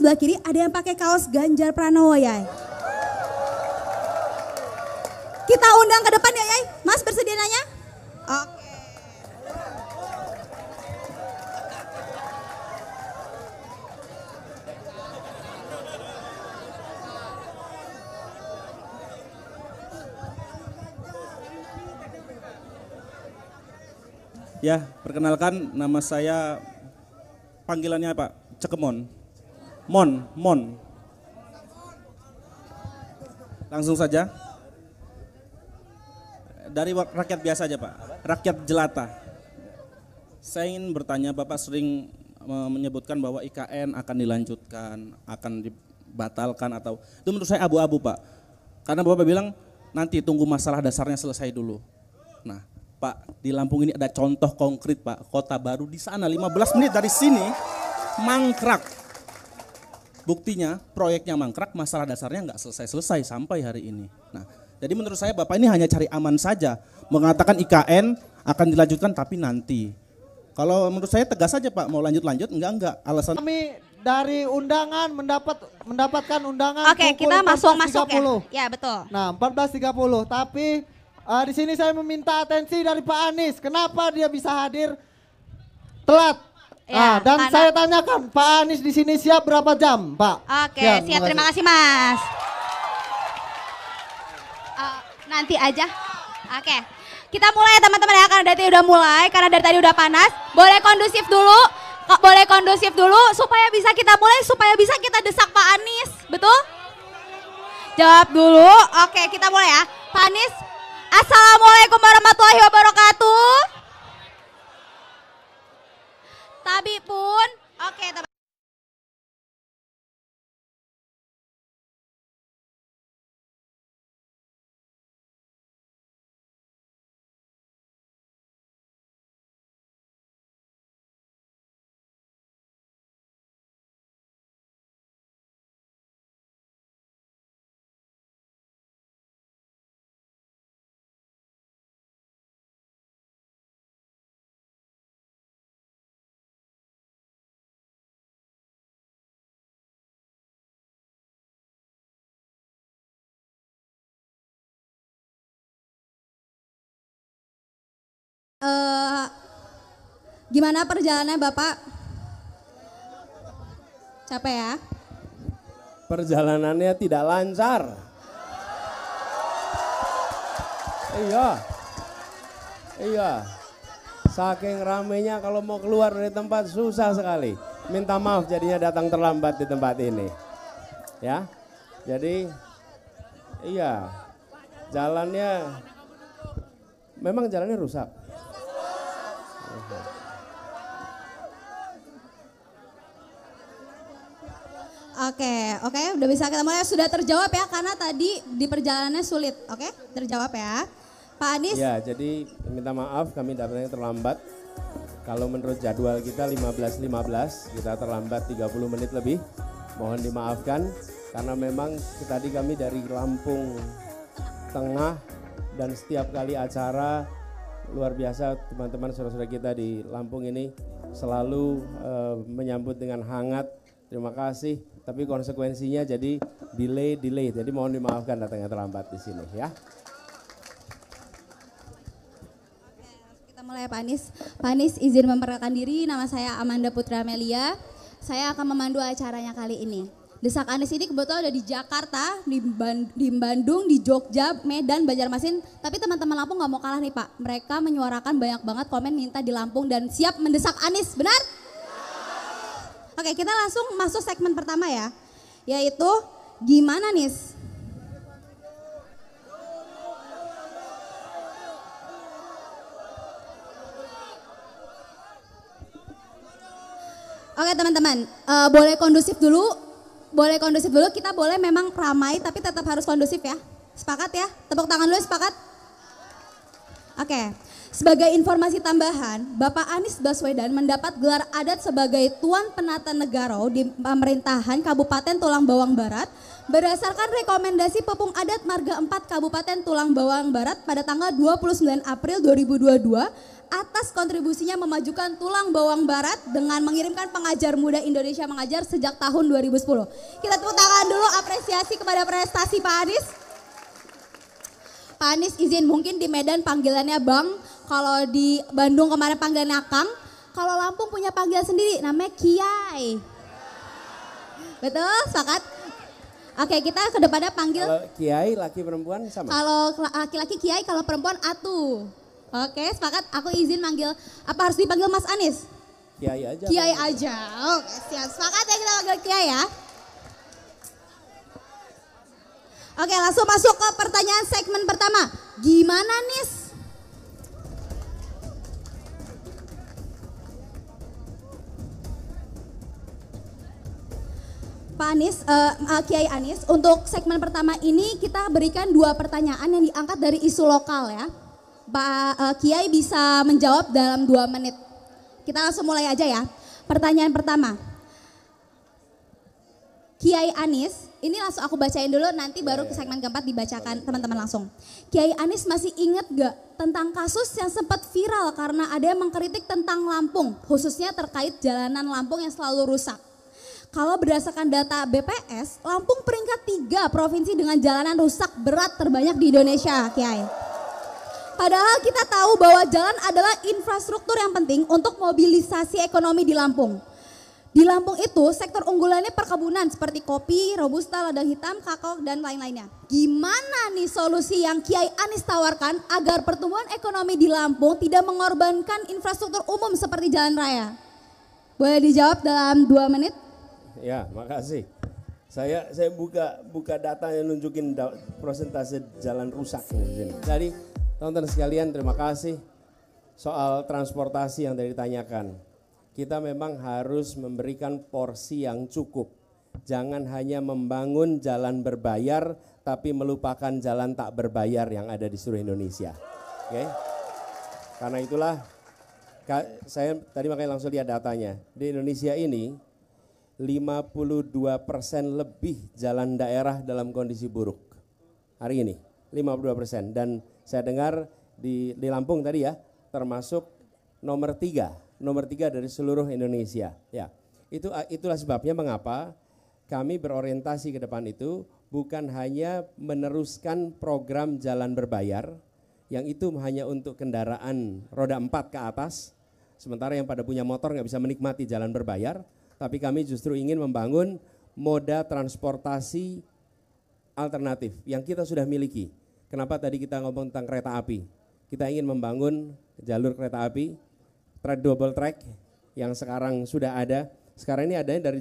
sebelah kiri ada yang pakai kaos Ganjar Pranowo ya. Kita undang ke depan ya Yai. Mas bersedia nanya? Oke. Ya, perkenalkan nama saya, panggilannya Pak Cekemon. Mon. Langsung saja. Dari rakyat biasa aja Pak, rakyat jelata. Saya ingin bertanya, Bapak sering menyebutkan bahwa IKN akan dilanjutkan, akan dibatalkan atau itu menurut saya abu-abu Pak. Karena Bapak bilang nanti tunggu masalah dasarnya selesai dulu. Nah, Pak, di Lampung ini ada contoh konkret Pak, Kota Baru di sana 15 menit dari sini mangkrak. Buktinya proyeknya mangkrak, masalah dasarnya nggak selesai-selesai sampai hari ini. Nah, jadi menurut saya Bapak ini hanya cari aman saja, mengatakan IKN akan dilanjutkan tapi nanti. Kalau menurut saya tegas saja Pak, mau lanjut enggak, alasan. Kami dari undangan mendapatkan undangan. Oke, kita masuk ya. Ya betul. Nah 14.30 tapi di sini saya meminta atensi dari Pak Anies. Kenapa dia bisa hadir telat? Ya, dan saya tanyakan, Pak Anies di sini siap berapa jam, Pak? Oke, siap. Terima kasih, Mas. Nanti aja. Oke. Kita mulai ya teman-teman ya, karena dari tadi udah mulai, karena dari tadi udah panas. Boleh kondusif dulu supaya bisa kita mulai, supaya bisa kita desak Pak Anies. Betul? Jawab dulu. Oke, kita mulai ya. Pak Anies, Assalamualaikum warahmatullahi wabarakatuh. Tabi pun, oke teman. Gimana perjalanannya Bapak? Capek ya? Perjalanannya tidak lancar. Iya. Saking ramenya kalau mau keluar dari tempat susah sekali. Minta maaf jadinya datang terlambat di tempat ini. Ya. Jadi iya. Memang jalannya rusak. Oke, udah bisa kita mulai. Sudah terjawab ya, karena tadi di perjalanannya sulit. Oke, terjawab ya. Pak Anies. Ya, jadi minta maaf kami datangnya terlambat. Kalau menurut jadwal kita 15.15, kita terlambat 30 menit lebih. Mohon dimaafkan karena memang tadi kami dari Lampung Tengah dan setiap kali acara luar biasa teman-teman saudara-saudara kita di Lampung ini selalu menyambut dengan hangat. Terima kasih. Tapi konsekuensinya jadi delay. Jadi mohon dimaafkan datangnya terlambat di sini ya. Kita mulai Pak Anies. Pak Anies izin memperkenalkan diri, nama saya Amanda Putra Amelia. Saya akan memandu acaranya kali ini. Desak Anies ini kebetulan ada di Jakarta, di Bandung, di Jogja, Medan, Banjarmasin. Tapi teman-teman Lampung gak mau kalah nih Pak. Mereka menyuarakan banyak banget komen minta di Lampung dan siap mendesak Anies, benar? Oke, kita langsung masuk segmen pertama ya, yaitu gimana Nis? Oke teman-teman, boleh kondusif dulu, kita boleh memang ramai tapi tetap harus kondusif ya, sepakat ya? Tepuk tangan dulu, sepakat? Oke. Sebagai informasi tambahan, Bapak Anies Baswedan mendapat gelar adat sebagai Tuan Penata Negara di Pemerintahan Kabupaten Tulang Bawang Barat berdasarkan rekomendasi Pepung Adat Marga 4 Kabupaten Tulang Bawang Barat pada tanggal 29 April 2022 atas kontribusinya memajukan tulang bawang barat dengan mengirimkan pengajar muda Indonesia mengajar sejak tahun 2010. Kita tepuk tangan dulu apresiasi kepada prestasi Pak Anies. Pak Anies izin, mungkin di Medan panggilannya Bang, kalau di Bandung kemarin panggilannya Kang, kalau Lampung punya panggilan sendiri namanya Kiai. Betul, sepakat? Oke, kita ke depannya panggil. Kalau Kiai laki perempuan sama? Kalau laki-laki Kiai, kalau perempuan Atu. Oke, sepakat. Aku izin manggil, apa harus dipanggil Mas Anies? Kiai aja. Kiai aja. Oke, siap. Sepakat ya kita panggil Kiai ya. Oke, langsung masuk ke pertanyaan segmen pertama. Gimana Nis? Pak Anies, Kiai Anies, untuk segmen pertama ini kita berikan 2 pertanyaan yang diangkat dari isu lokal ya. Pak Kiai bisa menjawab dalam 2 menit. Kita langsung mulai aja ya. Pertanyaan pertama. Kiai Anies, ini langsung aku bacain dulu, nanti baru ke segmen keempat dibacakan teman-teman langsung. Kiai Anies masih ingat gak tentang kasus yang sempat viral karena ada yang mengkritik tentang Lampung, khususnya terkait jalanan Lampung yang selalu rusak. Kalau berdasarkan data BPS, Lampung peringkat 3 provinsi dengan jalanan rusak berat terbanyak di Indonesia, Kiai. Padahal kita tahu bahwa jalan adalah infrastruktur yang penting untuk mobilisasi ekonomi di Lampung. Di Lampung itu sektor unggulannya perkebunan seperti kopi, robusta, lada hitam, kakao, dan lain-lainnya. Gimana nih solusi yang Kiai Anies tawarkan agar pertumbuhan ekonomi di Lampung tidak mengorbankan infrastruktur umum seperti jalan raya? Boleh dijawab dalam 2 menit? Ya, makasih. Saya buka data yang nunjukin persentase jalan rusak di sini. Jadi, teman-teman sekalian, terima kasih soal transportasi yang tadi ditanyakan. Kita memang harus memberikan porsi yang cukup. Jangan hanya membangun jalan berbayar, tapi melupakan jalan tak berbayar yang ada di seluruh Indonesia. Oke? Karena itulah, saya tadi makanya langsung lihat datanya. Di Indonesia ini, 52% lebih jalan daerah dalam kondisi buruk. Hari ini, 52%. Dan saya dengar di Lampung tadi ya, termasuk nomor 3 dari seluruh Indonesia. Ya, itulah sebabnya mengapa kami berorientasi ke depan itu bukan hanya meneruskan program jalan berbayar, yang itu hanya untuk kendaraan roda 4 ke atas, sementara yang pada punya motor nggak bisa menikmati jalan berbayar, tapi kami justru ingin membangun moda transportasi alternatif yang kita sudah miliki. Kenapa tadi kita ngomong tentang kereta api? Kita ingin membangun jalur kereta api, double track yang sekarang sudah ada. Sekarang ini adanya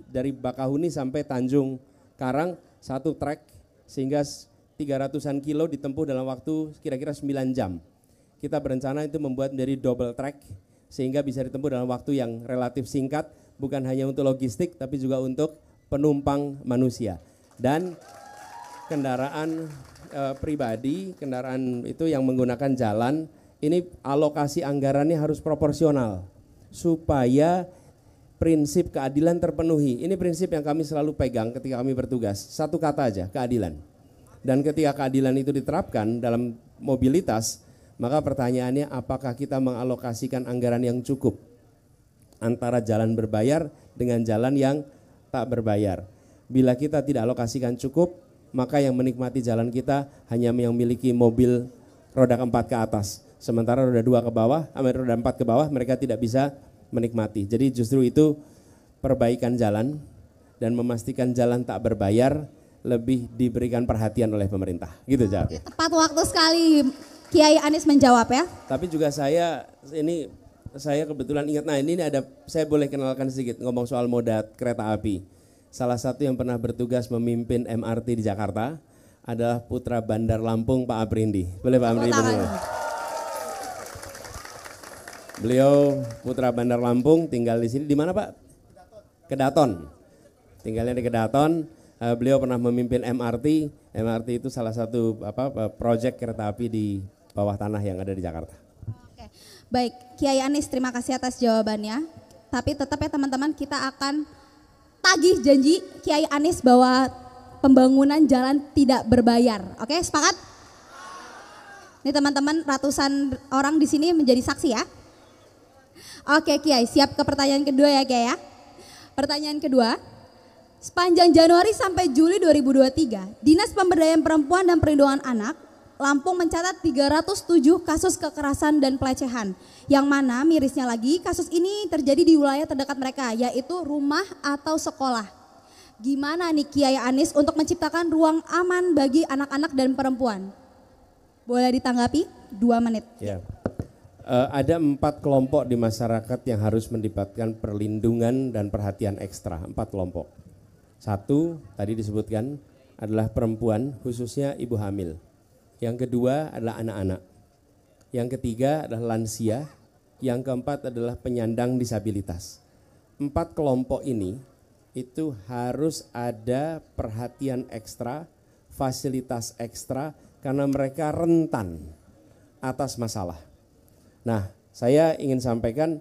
dari Bakahuni sampai Tanjung Karang, 1 track sehingga 300-an kilo ditempuh dalam waktu kira-kira 9 jam. Kita berencana itu membuat menjadi double track sehingga bisa ditempuh dalam waktu yang relatif singkat, bukan hanya untuk logistik tapi juga untuk penumpang manusia. Dan kendaraan pribadi, kendaraan itu yang menggunakan jalan, ini alokasi anggarannya harus proporsional supaya prinsip keadilan terpenuhi. Ini prinsip yang kami selalu pegang ketika kami bertugas. 1 kata aja, keadilan. Dan ketika keadilan itu diterapkan dalam mobilitas, maka pertanyaannya apakah kita mengalokasikan anggaran yang cukup antara jalan berbayar dengan jalan yang tak berbayar. Bila kita tidak alokasikan cukup, maka yang menikmati jalan kita hanya yang memiliki mobil roda 4 ke atas. Sementara roda 2 ke bawah, roda 4 ke bawah mereka tidak bisa menikmati. Jadi justru itu perbaikan jalan dan memastikan jalan tak berbayar lebih diberikan perhatian oleh pemerintah. Gitu jawabnya. Tepat waktu sekali Kiai Anies menjawab ya. Tapi juga saya kebetulan ingat, nah ini ada, saya boleh kenalkan sedikit ngomong soal moda kereta api. Salah satu yang pernah bertugas memimpin MRT di Jakarta adalah putra Bandar Lampung Pak Aprindi. Boleh Pak Aprindi? Beliau putra Bandar Lampung, tinggal di sini. Di mana Pak? Kedaton. Tinggalnya di Kedaton. Beliau pernah memimpin MRT. MRT itu salah satu proyek kereta api di bawah tanah yang ada di Jakarta. Oke. Baik, Kiai Anies terima kasih atas jawabannya. Tapi tetap ya teman-teman, kita akan tagih janji Kiai Anies bahwa pembangunan jalan tidak berbayar. Oke, sepakat? Ini teman-teman ratusan orang di sini menjadi saksi ya. Oke Kiai, siap ke pertanyaan kedua ya Kiai ya. Pertanyaan kedua, sepanjang Januari sampai Juli 2023, Dinas Pemberdayaan Perempuan dan Perlindungan Anak Lampung mencatat 307 kasus kekerasan dan pelecehan. Yang mana mirisnya lagi kasus ini terjadi di wilayah terdekat mereka, yaitu rumah atau sekolah. Gimana nih Kiai Anies untuk menciptakan ruang aman bagi anak-anak dan perempuan? Boleh ditanggapi 2 menit. Ya. Ada 4 kelompok di masyarakat yang harus mendapatkan perlindungan dan perhatian ekstra. 4 kelompok. 1 tadi disebutkan adalah perempuan, khususnya ibu hamil. Yang kedua adalah anak-anak. Yang ketiga adalah lansia. Yang keempat adalah penyandang disabilitas. 4 kelompok ini itu harus ada perhatian ekstra, fasilitas ekstra karena mereka rentan atas masalah. Nah, saya ingin sampaikan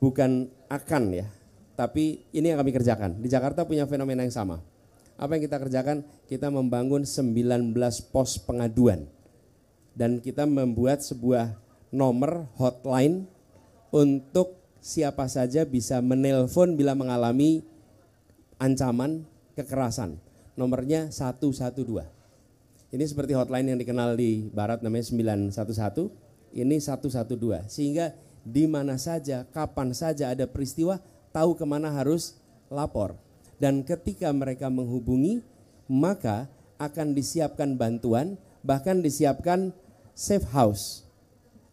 bukan akan ya, tapi ini yang kami kerjakan. Di Jakarta punya fenomena yang sama. Apa yang kita kerjakan? Kita membangun 19 pos pengaduan. Dan kita membuat sebuah nomor hotline untuk siapa saja bisa menelpon bila mengalami ancaman kekerasan. Nomornya 112. Ini seperti hotline yang dikenal di barat namanya 911. Ini 112, sehingga di mana saja, kapan saja ada peristiwa, tahu kemana harus lapor. Dan ketika mereka menghubungi, maka akan disiapkan bantuan, bahkan disiapkan safe house.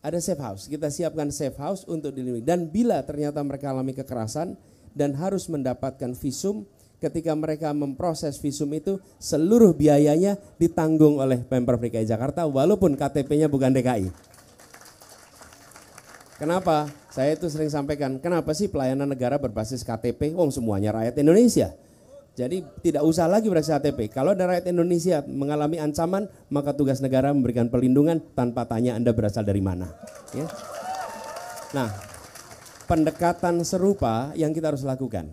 Ada safe house, kita siapkan safe house untuk dilindungi. Dan bila ternyata mereka alami kekerasan dan harus mendapatkan visum, ketika mereka memproses visum itu, seluruh biayanya ditanggung oleh Pemprov DKI Jakarta, walaupun KTP-nya bukan DKI. Kenapa? Saya itu sering sampaikan, kenapa sih pelayanan negara berbasis KTP? Wong semuanya rakyat Indonesia. Jadi tidak usah lagi berbasis KTP. Kalau ada rakyat Indonesia mengalami ancaman, maka tugas negara memberikan perlindungan tanpa tanya Anda berasal dari mana. Ya. Nah, pendekatan serupa yang kita harus lakukan.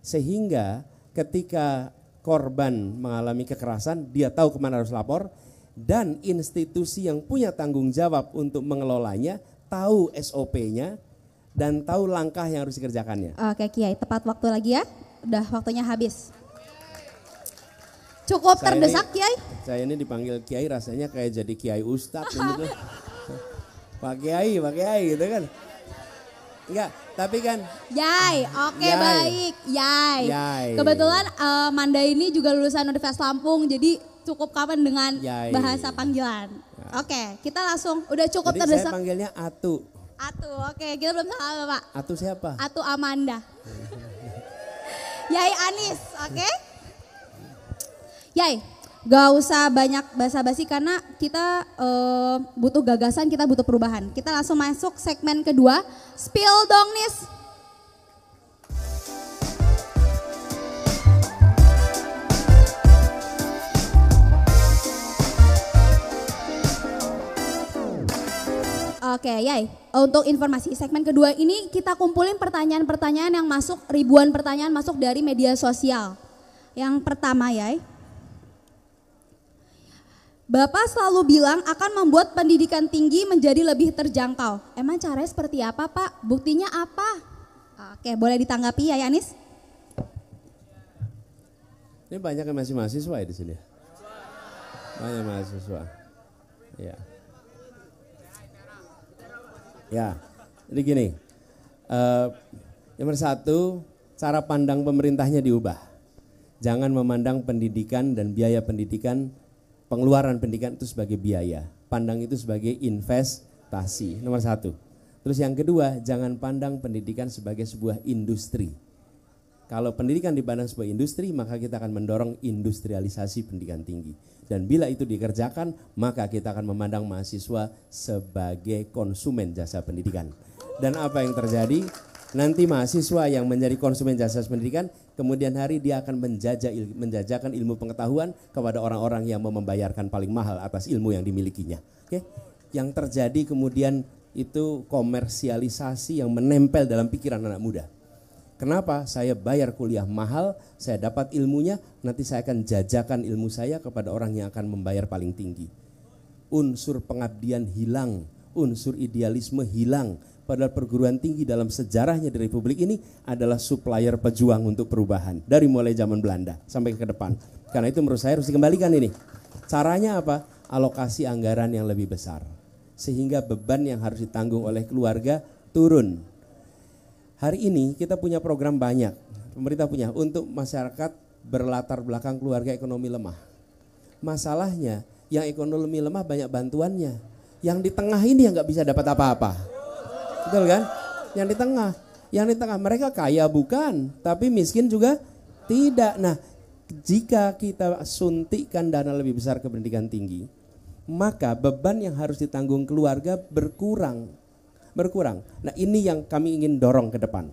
Sehingga ketika korban mengalami kekerasan, dia tahu kemana harus lapor. Dan institusi yang punya tanggung jawab untuk mengelolanya, tahu SOP-nya dan tahu langkah yang harus dikerjakannya. Oke Kiai, tepat waktu lagi ya. Udah waktunya habis. Cukup terdesak Kiai. Saya ini dipanggil Kiai rasanya kayak jadi Kiai Ustadz gitu. Pak Kiai gitu kan. Enggak, tapi kan Yai, oke baik. Yai. Kebetulan Manda ini juga lulusan Universitas Lampung, jadi cukup kapan dengan bahasa panggilan. Oke, kita langsung udah cukup jadi terdesak. Saya panggilnya Atu. Atu, oke, kita belum salah Pak. Atu siapa? Atu Amanda. Yai Anies, oke? Yai, gak usah banyak basa-basi karena kita butuh gagasan, kita butuh perubahan. Kita langsung masuk segmen kedua, spill dong Nis. Oke, Yai. Untuk informasi segmen kedua ini kita kumpulin pertanyaan-pertanyaan yang masuk, ribuan pertanyaan masuk dari media sosial. Yang pertama, Yai. Bapak selalu bilang akan membuat pendidikan tinggi menjadi lebih terjangkau. Emang caranya seperti apa, Pak? Buktinya apa? Oke, boleh ditanggapi ya, Anies? Ini banyak yang masih mahasiswa ya di sini. Banyak mahasiswa. Ya. Ya, jadi gini, nomor 1, cara pandang pemerintahnya diubah. Jangan memandang pendidikan dan biaya pendidikan, pengeluaran pendidikan itu sebagai biaya. Pandang itu sebagai investasi, nomor 1. Terus yang kedua, jangan pandang pendidikan sebagai sebuah industri. Kalau pendidikan dipandang sebagai industri, maka kita akan mendorong industrialisasi pendidikan tinggi. Dan bila itu dikerjakan, maka kita akan memandang mahasiswa sebagai konsumen jasa pendidikan. Dan apa yang terjadi? Nanti mahasiswa yang menjadi konsumen jasa pendidikan, kemudian hari dia akan menjajakan ilmu pengetahuan kepada orang-orang yang mau membayarkan paling mahal atas ilmu yang dimilikinya. Oke? Yang terjadi kemudian itu komersialisasi yang menempel dalam pikiran anak muda. Kenapa? Saya bayar kuliah mahal, saya dapat ilmunya, nanti saya akan jajakan ilmu saya kepada orang yang akan membayar paling tinggi. unsur pengabdian hilang, unsur idealisme hilang. Padahal perguruan tinggi dalam sejarahnya di Republik ini adalah supplier pejuang untuk perubahan. Dari mulai zaman Belanda sampai ke depan. Karena itu menurut saya harus dikembalikan ini. Caranya apa? Alokasi anggaran yang lebih besar. Sehingga beban yang harus ditanggung oleh keluarga turun. Hari ini kita punya program banyak. Pemerintah punya untuk masyarakat berlatar belakang keluarga ekonomi lemah. Masalahnya yang ekonomi lemah banyak bantuannya. Yang di tengah ini yang nggak bisa dapat apa-apa. Betul kan? Yang di tengah mereka kaya bukan, tapi miskin juga tidak. Nah, jika kita suntikkan dana lebih besar ke pendidikan tinggi, maka beban yang harus ditanggung keluarga berkurang. Nah, ini yang kami ingin dorong ke depan.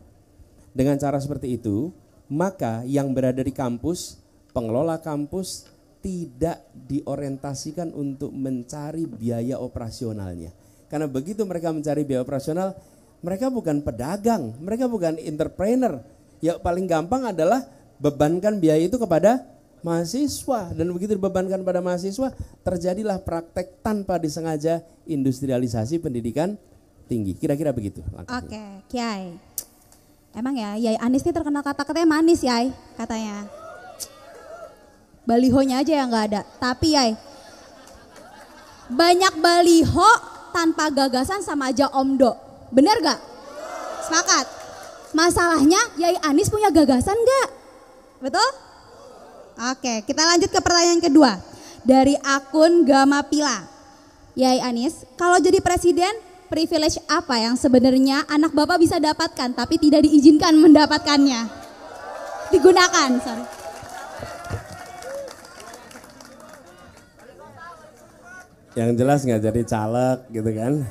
Dengan cara seperti itu, maka yang berada di kampus, pengelola kampus tidak diorientasikan untuk mencari biaya operasionalnya. Karena begitu mereka mencari biaya operasional, mereka bukan pedagang, mereka bukan entrepreneur. Ya paling gampang adalah bebankan biaya itu kepada mahasiswa. Dan begitu dibebankan pada mahasiswa, terjadilah praktek tanpa disengaja industrialisasi pendidikan tinggi. Kira-kira begitu. Oke, Kiai. Emang ya, Yai Anies ini terkenal kata-katanya manis, Yai, katanya. Balihonya aja yang nggak ada. Tapi Yai, banyak baliho tanpa gagasan sama aja omdo. Bener gak? Sepakat. Masalahnya Yai Anies punya gagasan gak? Betul? Oke, kita lanjut ke pertanyaan kedua. Dari akun Gamapila. Yai Anies, kalau jadi presiden, privilege apa yang sebenarnya anak Bapak bisa dapatkan tapi tidak diizinkan mendapatkannya? Digunakan, sorry. Yang jelas nggak jadi caleg gitu kan?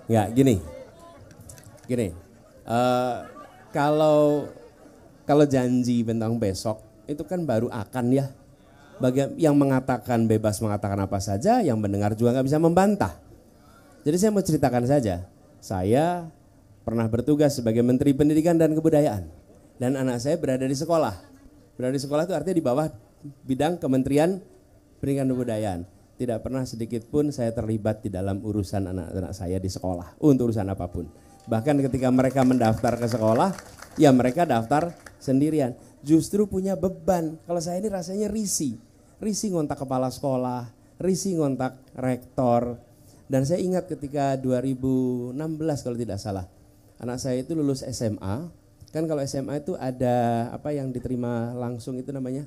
Nggak, gini. Kalau janji tentang besok itu kan baru akan ya. Bagi yang mengatakan bebas mengatakan apa saja, yang mendengar juga nggak bisa membantah. Jadi saya mau ceritakan saja. Saya pernah bertugas sebagai Menteri Pendidikan dan Kebudayaan dan anak saya berada di sekolah. Berada di sekolah itu artinya di bawah bidang Kementerian Pendidikan dan Kebudayaan. Tidak pernah sedikit pun saya terlibat di dalam urusan anak-anak saya di sekolah untuk urusan apapun. Bahkan ketika mereka mendaftar ke sekolah, ya mereka daftar sendirian. Justru punya beban. Kalau saya ini rasanya risih ngontak kepala sekolah, risih ngontak rektor. Dan saya ingat ketika 2016 kalau tidak salah, anak saya itu lulus SMA. Kan kalau SMA itu ada apa yang diterima langsung itu namanya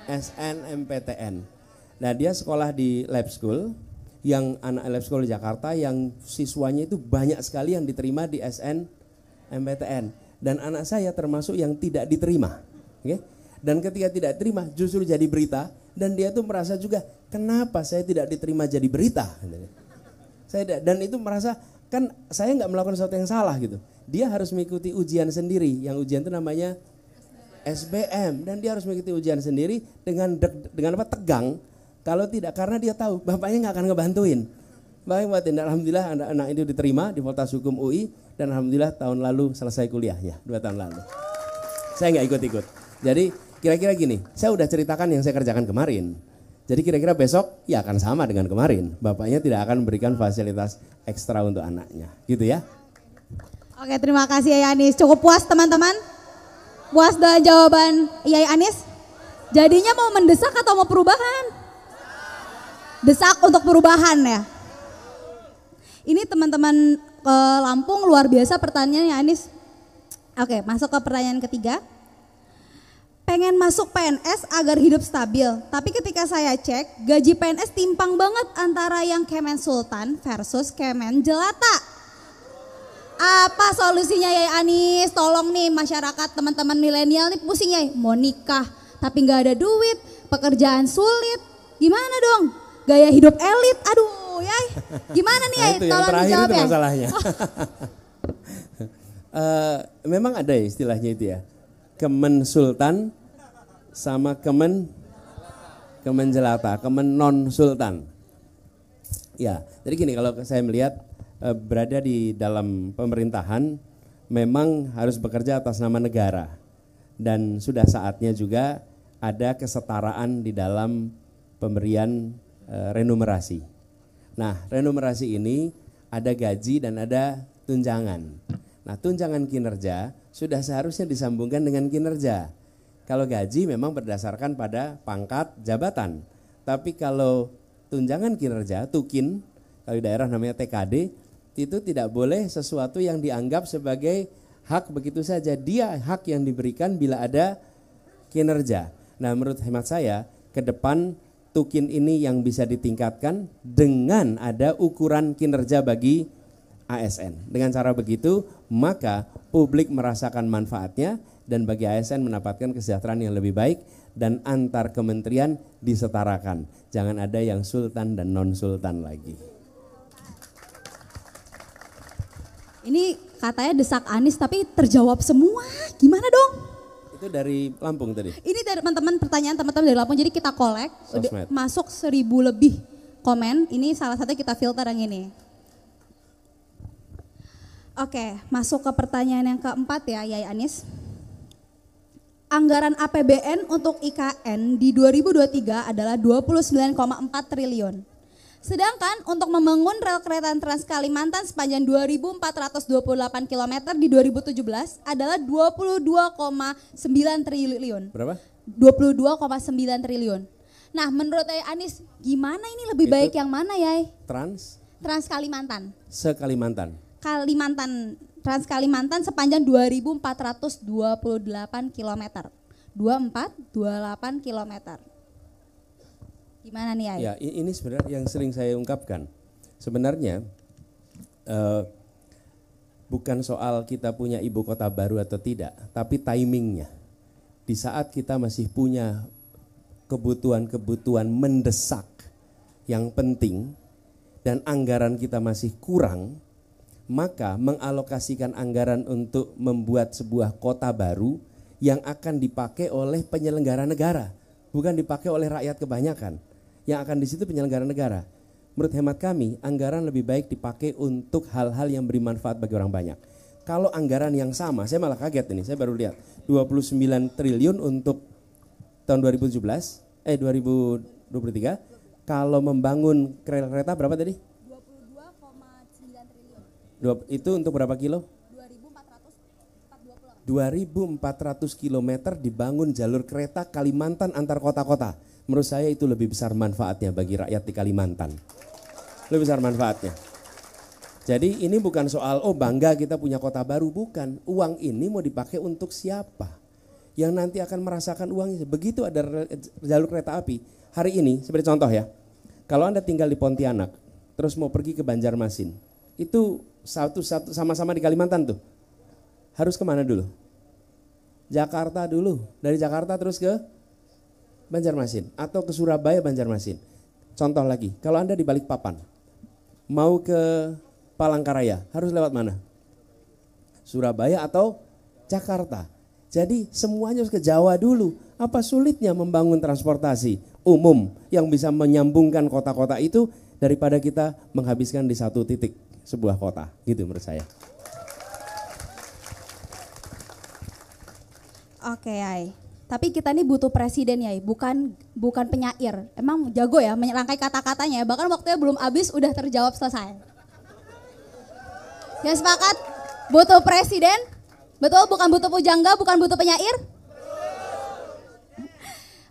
SNMPTN. Nah dia sekolah di lab school, yang anak lab school di Jakarta yang siswanya itu banyak sekali yang diterima di SNMPTN. Dan anak saya termasuk yang tidak diterima. Okay? Dan ketika tidak diterima justru jadi berita. Dan dia tuh merasa juga kenapa saya tidak diterima jadi berita. Dan itu merasa kan saya nggak melakukan sesuatu yang salah gitu. Dia harus mengikuti ujian sendiri, yang ujian itu namanya SBM, dan dia harus mengikuti ujian sendiri dengan apa tegang. Kalau tidak, karena dia tahu bapaknya nggak akan ngebantuin. Dan alhamdulillah anak-anak itu diterima di Fakultas Hukum UI dan alhamdulillah tahun lalu selesai kuliahnya 2 tahun lalu. Saya nggak ikut-ikut. Jadi kira-kira gini, saya udah ceritakan yang saya kerjakan kemarin. Jadi kira-kira besok ya akan sama dengan kemarin. Bapaknya tidak akan memberikan fasilitas ekstra untuk anaknya, gitu ya. Oke, terima kasih Yai Anies. Cukup puas teman-teman? Puas dengan jawaban Yai Anies? Jadinya mau mendesak atau mau perubahan? Desak untuk perubahan ya. Ini teman-teman ke Lampung luar biasa pertanyaannya Anies. Oke, masuk ke pertanyaan ketiga. Pengen masuk PNS agar hidup stabil, tapi ketika saya cek gaji PNS timpang banget antara yang Kemen Sultan versus Kemen Jelata. Apa solusinya Yai Anies? Tolong nih masyarakat teman-teman milenial nih pusing Yai, mau nikah tapi nggak ada duit, pekerjaan sulit, gimana dong? Gaya hidup elit, aduh Yai, gimana nih Yai? Tolong dijawab ya. Masalahnya. Memang ada ya istilahnya itu ya, Kemen Sultan sama Kemen Jelata, Kemen non Sultan. Ya, jadi gini kalau saya melihat berada di dalam pemerintahan memang harus bekerja atas nama negara dan sudah saatnya juga ada kesetaraan di dalam pemberian remunerasi. Nah, remunerasi ini ada gaji dan ada tunjangan. Nah, tunjangan kinerja sudah seharusnya disambungkan dengan kinerja. Kalau gaji memang berdasarkan pada pangkat jabatan. Tapi kalau tunjangan kinerja, tukin, kalau di daerah namanya TKD, itu tidak boleh sesuatu yang dianggap sebagai hak begitu saja. Dia hak yang diberikan bila ada kinerja. Nah, menurut hemat saya, ke depan tukin ini yang bisa ditingkatkan dengan ada ukuran kinerja bagi ASN. Dengan cara begitu, maka publik merasakan manfaatnya dan bagi ASN mendapatkan kesejahteraan yang lebih baik dan antar kementerian disetarakan. Jangan ada yang sultan dan non-sultan lagi. Ini katanya desak Anies tapi terjawab semua. Gimana dong? Itu dari Lampung tadi? Ini dari teman-teman, pertanyaan teman-teman dari Lampung. Jadi kita kolek, Sosmed. masuk 1000 lebih komen. Ini salah satu kita filter yang ini. Oke, masuk ke pertanyaan yang keempat ya, Yai Anies. Anggaran APBN untuk IKN di 2023 adalah 29,4 triliun. Sedangkan untuk membangun rel kereta Trans Kalimantan sepanjang 2.428 km di 2017 adalah 22,9 triliun. Berapa? 22,9 triliun. Nah, menurut Yai Anies, gimana ini lebih Itu baik yang mana, Yai? Trans Trans Kalimantan. Trans Kalimantan sepanjang 2.428 km. 2428 km. Gimana nih, Yai? Ya, ini sebenarnya yang sering saya ungkapkan. Sebenarnya bukan soal kita punya ibu kota baru atau tidak, tapi timingnya. Di saat kita masih punya kebutuhan-kebutuhan mendesak yang penting dan anggaran kita masih kurang, maka mengalokasikan anggaran untuk membuat sebuah kota baru yang akan dipakai oleh penyelenggara negara, bukan dipakai oleh rakyat kebanyakan. Yang akan di situ penyelenggara negara. Menurut hemat kami, anggaran lebih baik dipakai untuk hal-hal yang beri manfaat bagi orang banyak. Kalau anggaran yang sama, saya malah kaget ini, saya baru lihat 29 triliun untuk tahun 2023, kalau membangun kereta berapa tadi? 22,9 triliun. Itu untuk berapa kilo? 2.400 km dibangun jalur kereta Kalimantan antar kota-kota. Menurut saya itu lebih besar manfaatnya bagi rakyat di Kalimantan. Lebih besar manfaatnya. Jadi ini bukan soal bangga kita punya kota baru, bukan. Uang ini mau dipakai untuk siapa? Yang nanti akan merasakan uangnya. Begitu ada jalur kereta api. Hari ini seperti contoh ya. Kalau Anda tinggal di Pontianak, terus mau pergi ke Banjarmasin, itu satu sama-sama di Kalimantan tuh. Harus kemana dulu? Jakarta dulu. Dari Jakarta terus ke Banjarmasin atau ke Surabaya Banjarmasin. Contoh lagi, kalau Anda di Balikpapan mau ke Palangkaraya harus lewat mana? Surabaya atau Jakarta. Jadi semuanya harus ke Jawa dulu. Apa sulitnya membangun transportasi umum yang bisa menyambungkan kota-kota itu daripada kita menghabiskan di satu titik sebuah kota, gitu menurut saya. Oke, Yai. Tapi kita nih butuh presiden, Yai, bukan penyair. Emang jago ya merangkai kata-katanya, bahkan waktunya belum habis udah terjawab selesai. Ya sepakat? Butuh presiden? Betul, bukan butuh pujangga, bukan butuh penyair?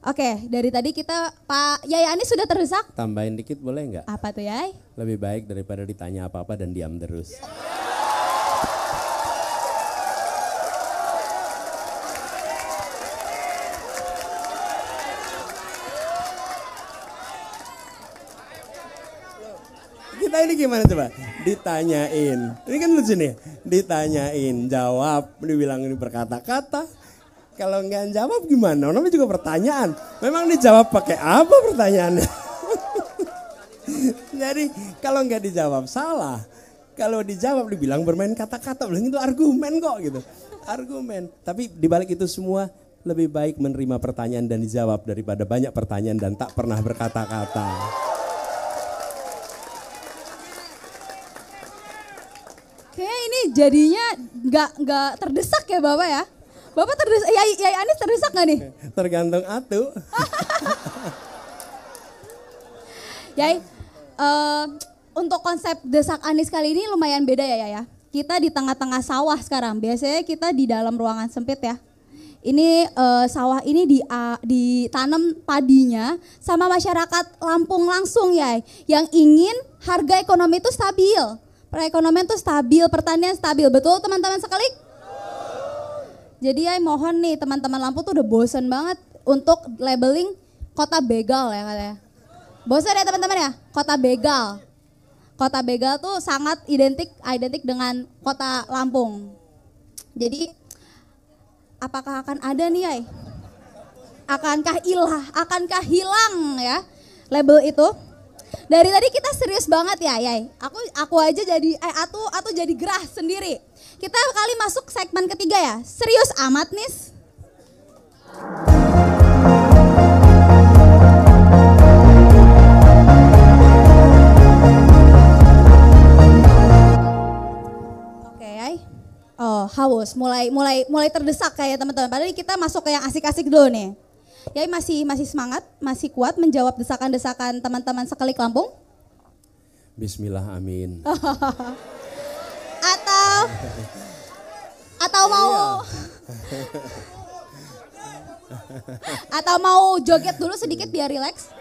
Oke, dari tadi kita Pak Yai Anies sudah terdesak. Tambahin dikit boleh nggak? Apa tuh, Yai? Lebih baik daripada ditanya apa-apa dan diam terus. Kita ini gimana coba? Ditanyain, ini kan lucu nih, ditanyain, jawab, dibilang ini berkata-kata. Kalau nggak jawab gimana? Namanya juga pertanyaan. Memang dijawab pakai apa pertanyaannya? Jadi kalau nggak dijawab salah, kalau dijawab dibilang bermain kata-kata, bilang itu argumen kok gitu, argumen. Tapi dibalik itu semua lebih baik menerima pertanyaan dan dijawab daripada banyak pertanyaan dan tak pernah berkata-kata. Kayaknya ini jadinya nggak terdesak ya Bapak ya? Bapak terdesak, Yai Anies terdesak nggak nih? Tergantung atu. Yai, untuk konsep Desak Anies kali ini lumayan beda ya. Kita di tengah-tengah sawah sekarang. Biasanya kita di dalam ruangan sempit ya. Ini sawah ini ditanam padinya sama masyarakat Lampung langsung ya. Yang ingin harga ekonomi itu stabil. Perekonomian itu stabil, pertanian stabil. Betul teman-teman sekali? Jadi ya mohon nih teman-teman Lampung tuh udah bosen banget untuk labeling kota begal ya katanya. Bosan ya teman-teman ya, kota begal. Kota begal tuh sangat identik dengan kota Lampung. Jadi apakah akan ada nih Yai? Akankah hilang ya label itu? Dari tadi kita serius banget ya Yai. Aku aja jadi atau jadi gerah sendiri. Kita kali masuk segmen ketiga ya. Serius amat nih. Oh, haus, mulai terdesak kayak teman-teman. Padahal kita masuk ke yang asik-asik dulu nih. Yai masih semangat, masih kuat menjawab desakan-desakan teman-teman sekelik Lampung? Bismillah, amin. atau mau atau mau joget dulu sedikit biar rileks?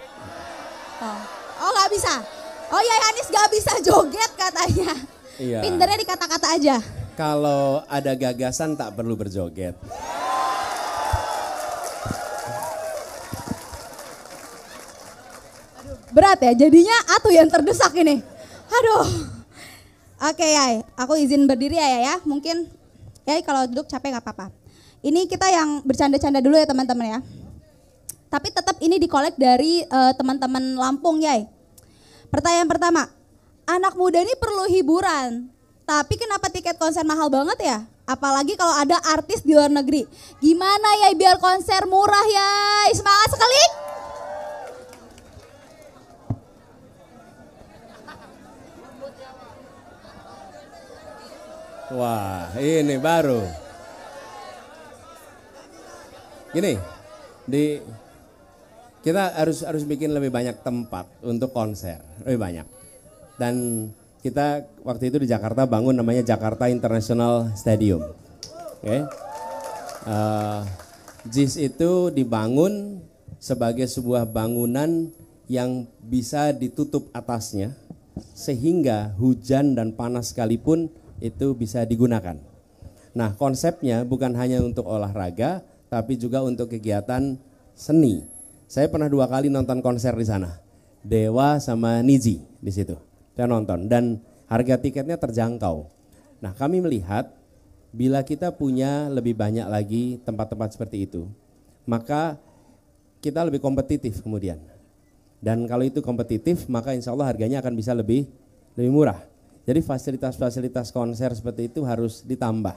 Oh nggak bisa. Oh Yai Anies nggak bisa joget katanya. Iya. Pinternya di kata-kata aja. Kalau ada gagasan tak perlu berjoget. Berat ya, jadinya atuh yang terdesak ini. Aduh. Oke Yai, aku izin berdiri ya. Mungkin Yai kalau duduk capek gak apa-apa. Ini kita yang bercanda-canda dulu ya teman-teman ya. Tapi tetap ini dikolek dari teman-teman Lampung Yai. Pertanyaan pertama, anak muda ini perlu hiburan. Tapi kenapa tiket konser mahal banget ya? Apalagi kalau ada artis di luar negeri. Gimana ya biar konser murah ya? Semangat sekali. Wah, ini baru. Gini, kita harus bikin lebih banyak tempat untuk konser, lebih banyak. Dan kita waktu itu di Jakarta bangun namanya Jakarta International Stadium. Oke. JIS itu dibangun sebagai sebuah bangunan yang bisa ditutup atasnya sehingga hujan dan panas sekalipun itu bisa digunakan. Nah, konsepnya bukan hanya untuk olahraga tapi juga untuk kegiatan seni. Saya pernah 2 kali nonton konser di sana. Dewa sama Niji di situ. Saya nonton dan harga tiketnya terjangkau. Nah, kami melihat bila kita punya lebih banyak lagi tempat-tempat seperti itu, maka kita lebih kompetitif kemudian. Dan kalau itu kompetitif, maka insya Allah harganya akan bisa lebih murah. Jadi fasilitas-fasilitas konser seperti itu harus ditambah.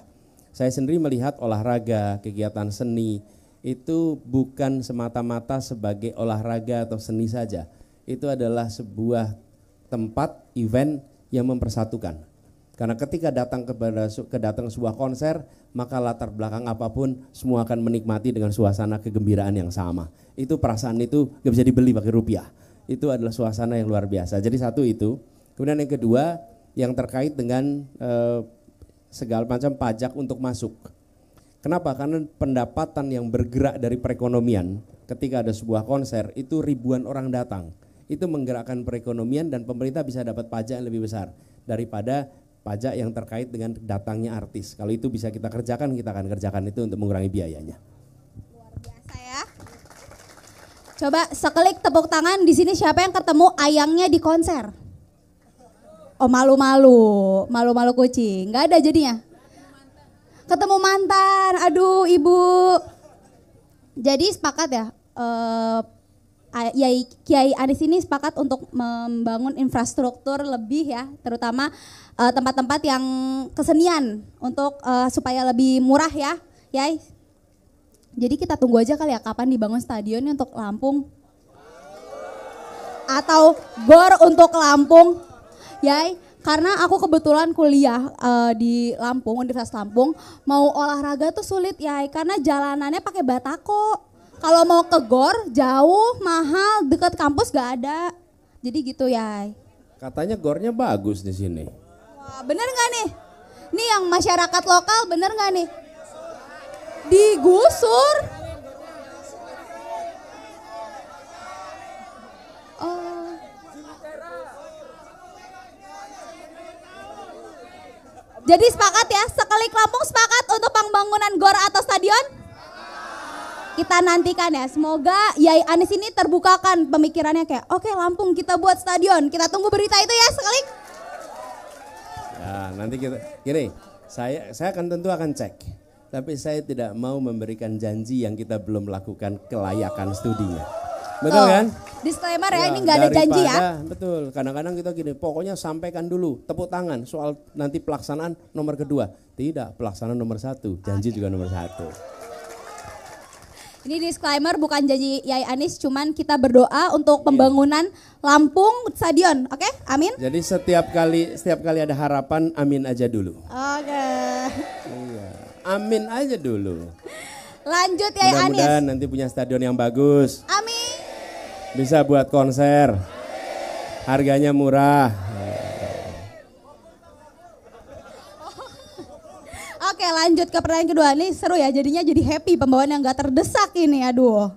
Saya sendiri melihat olahraga, kegiatan seni itu bukan semata-mata sebagai olahraga atau seni saja. Itu adalah sebuah tempat event yang mempersatukan. Karena ketika datang sebuah konser, maka latar belakang apapun semua akan menikmati dengan suasana kegembiraan yang sama. Itu perasaan itu gak bisa dibeli pakai rupiah. Itu adalah suasana yang luar biasa. Jadi satu itu. Kemudian yang kedua yang terkait dengan segala macam pajak untuk masuk. Kenapa? Karena pendapatan yang bergerak dari perekonomian ketika ada sebuah konser itu ribuan orang datang. Itu menggerakkan perekonomian dan pemerintah bisa dapat pajak yang lebih besar daripada pajak yang terkait dengan datangnya artis. Kalau itu bisa kita kerjakan, kita akan kerjakan itu untuk mengurangi biayanya. Luar biasa ya. Coba sekelik tepuk tangan di sini siapa yang ketemu ayangnya di konser? Oh malu-malu kucing, nggak ada jadinya. Ketemu mantan, aduh ibu. Jadi sepakat ya. Kiai Anies ini sepakat untuk membangun infrastruktur lebih ya, terutama tempat-tempat yang kesenian untuk supaya lebih murah ya, Yai. Jadi kita tunggu aja kali ya kapan dibangun stadionnya untuk Lampung atau GOR untuk Lampung, Yai. Karena aku kebetulan kuliah di Lampung, Universitas Lampung, mau olahraga tuh sulit Yai, karena jalanannya pakai batako. Kalau mau ke GOR jauh, mahal, dekat kampus gak ada. Jadi gitu ya. Katanya gornya bagus di sini. Wah, bener nggak nih? Nih yang masyarakat lokal bener nggak nih? Digusur. Oh. Jadi sepakat ya, Sekelik Lampung sepakat untuk pembangunan gor atau stadion? Kita nantikan ya, semoga Yai Anies ini terbukakan pemikirannya kayak, oke Lampung kita buat stadion, kita tunggu berita itu ya Sekelik. Ya, nanti kita gini, saya tentu akan cek. Tapi saya tidak mau memberikan janji yang kita belum lakukan kelayakan studinya. Betul kan? Disclaimer ya, ini nggak ada janji ya. Betul, kadang-kadang kita gini, pokoknya sampaikan dulu, tepuk tangan soal nanti pelaksanaan nomor kedua. Tidak, pelaksanaan nomor satu, janji juga nomor satu. Ini disclaimer bukan janji Yai Anies, cuman kita berdoa untuk pembangunan Lampung Stadion, oke? Amin. Jadi setiap kali ada harapan, amin aja dulu. Oke. Iya, amin aja dulu. Lanjut Yai Anies. Mudah-mudahan nanti punya stadion yang bagus. Amin. Bisa buat konser. Harganya murah. Oke, lanjut ke pertanyaan kedua nih, seru ya jadinya, jadi happy pembawaan yang gak terdesak ini, aduh.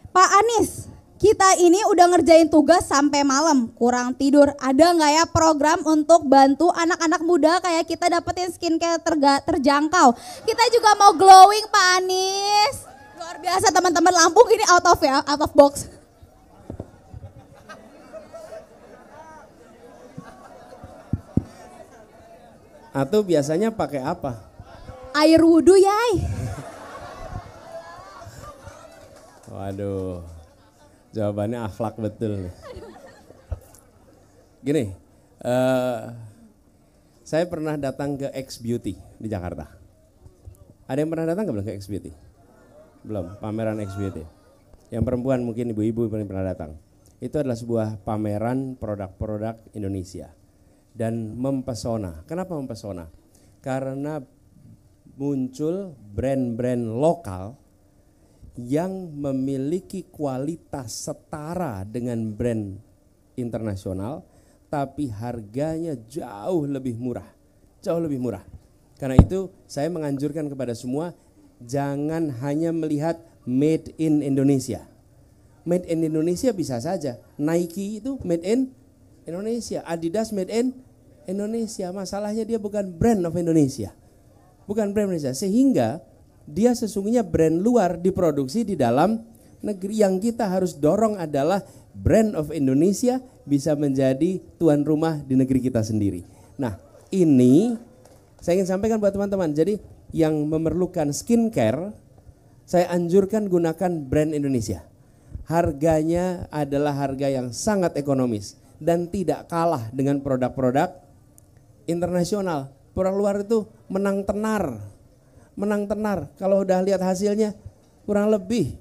Pak Anies, kita ini udah ngerjain tugas sampai malam, kurang tidur. Ada nggak ya program untuk bantu anak-anak muda kayak kita dapetin skincare terjangkau? Kita juga mau glowing Pak Anies. Luar biasa teman-teman, Lampung ini out of box. Atau biasanya pakai apa? Air wudhu Yai. Waduh, jawabannya akhlak betul nih. Gini, saya pernah datang ke X Beauty di Jakarta. Ada yang pernah datang belum ke X Beauty? Belum, pameran X Beauty. Yang perempuan mungkin ibu-ibu pernah datang. Itu adalah sebuah pameran produk-produk Indonesia. Dan mempesona. Kenapa mempesona? Karena muncul brand-brand lokal yang memiliki kualitas setara dengan brand internasional, tapi harganya jauh lebih murah. Jauh lebih murah. Karena itu saya menganjurkan kepada semua, jangan hanya melihat made in Indonesia. Made in Indonesia bisa saja. Nike itu made in Indonesia, Adidas made in Indonesia. Masalahnya dia bukan brand of Indonesia. Bukan brand Indonesia. Sehingga dia sesungguhnya brand luar diproduksi di dalam negeri. Yang kita harus dorong adalah brand of Indonesia bisa menjadi tuan rumah di negeri kita sendiri. Nah, ini saya ingin sampaikan buat teman-teman. Jadi yang memerlukan skincare, saya anjurkan gunakan brand Indonesia. Harganya adalah harga yang sangat ekonomis dan tidak kalah dengan produk-produk internasional. Produk luar itu menang tenar. Menang tenar. Kalau udah lihat hasilnya kurang lebih.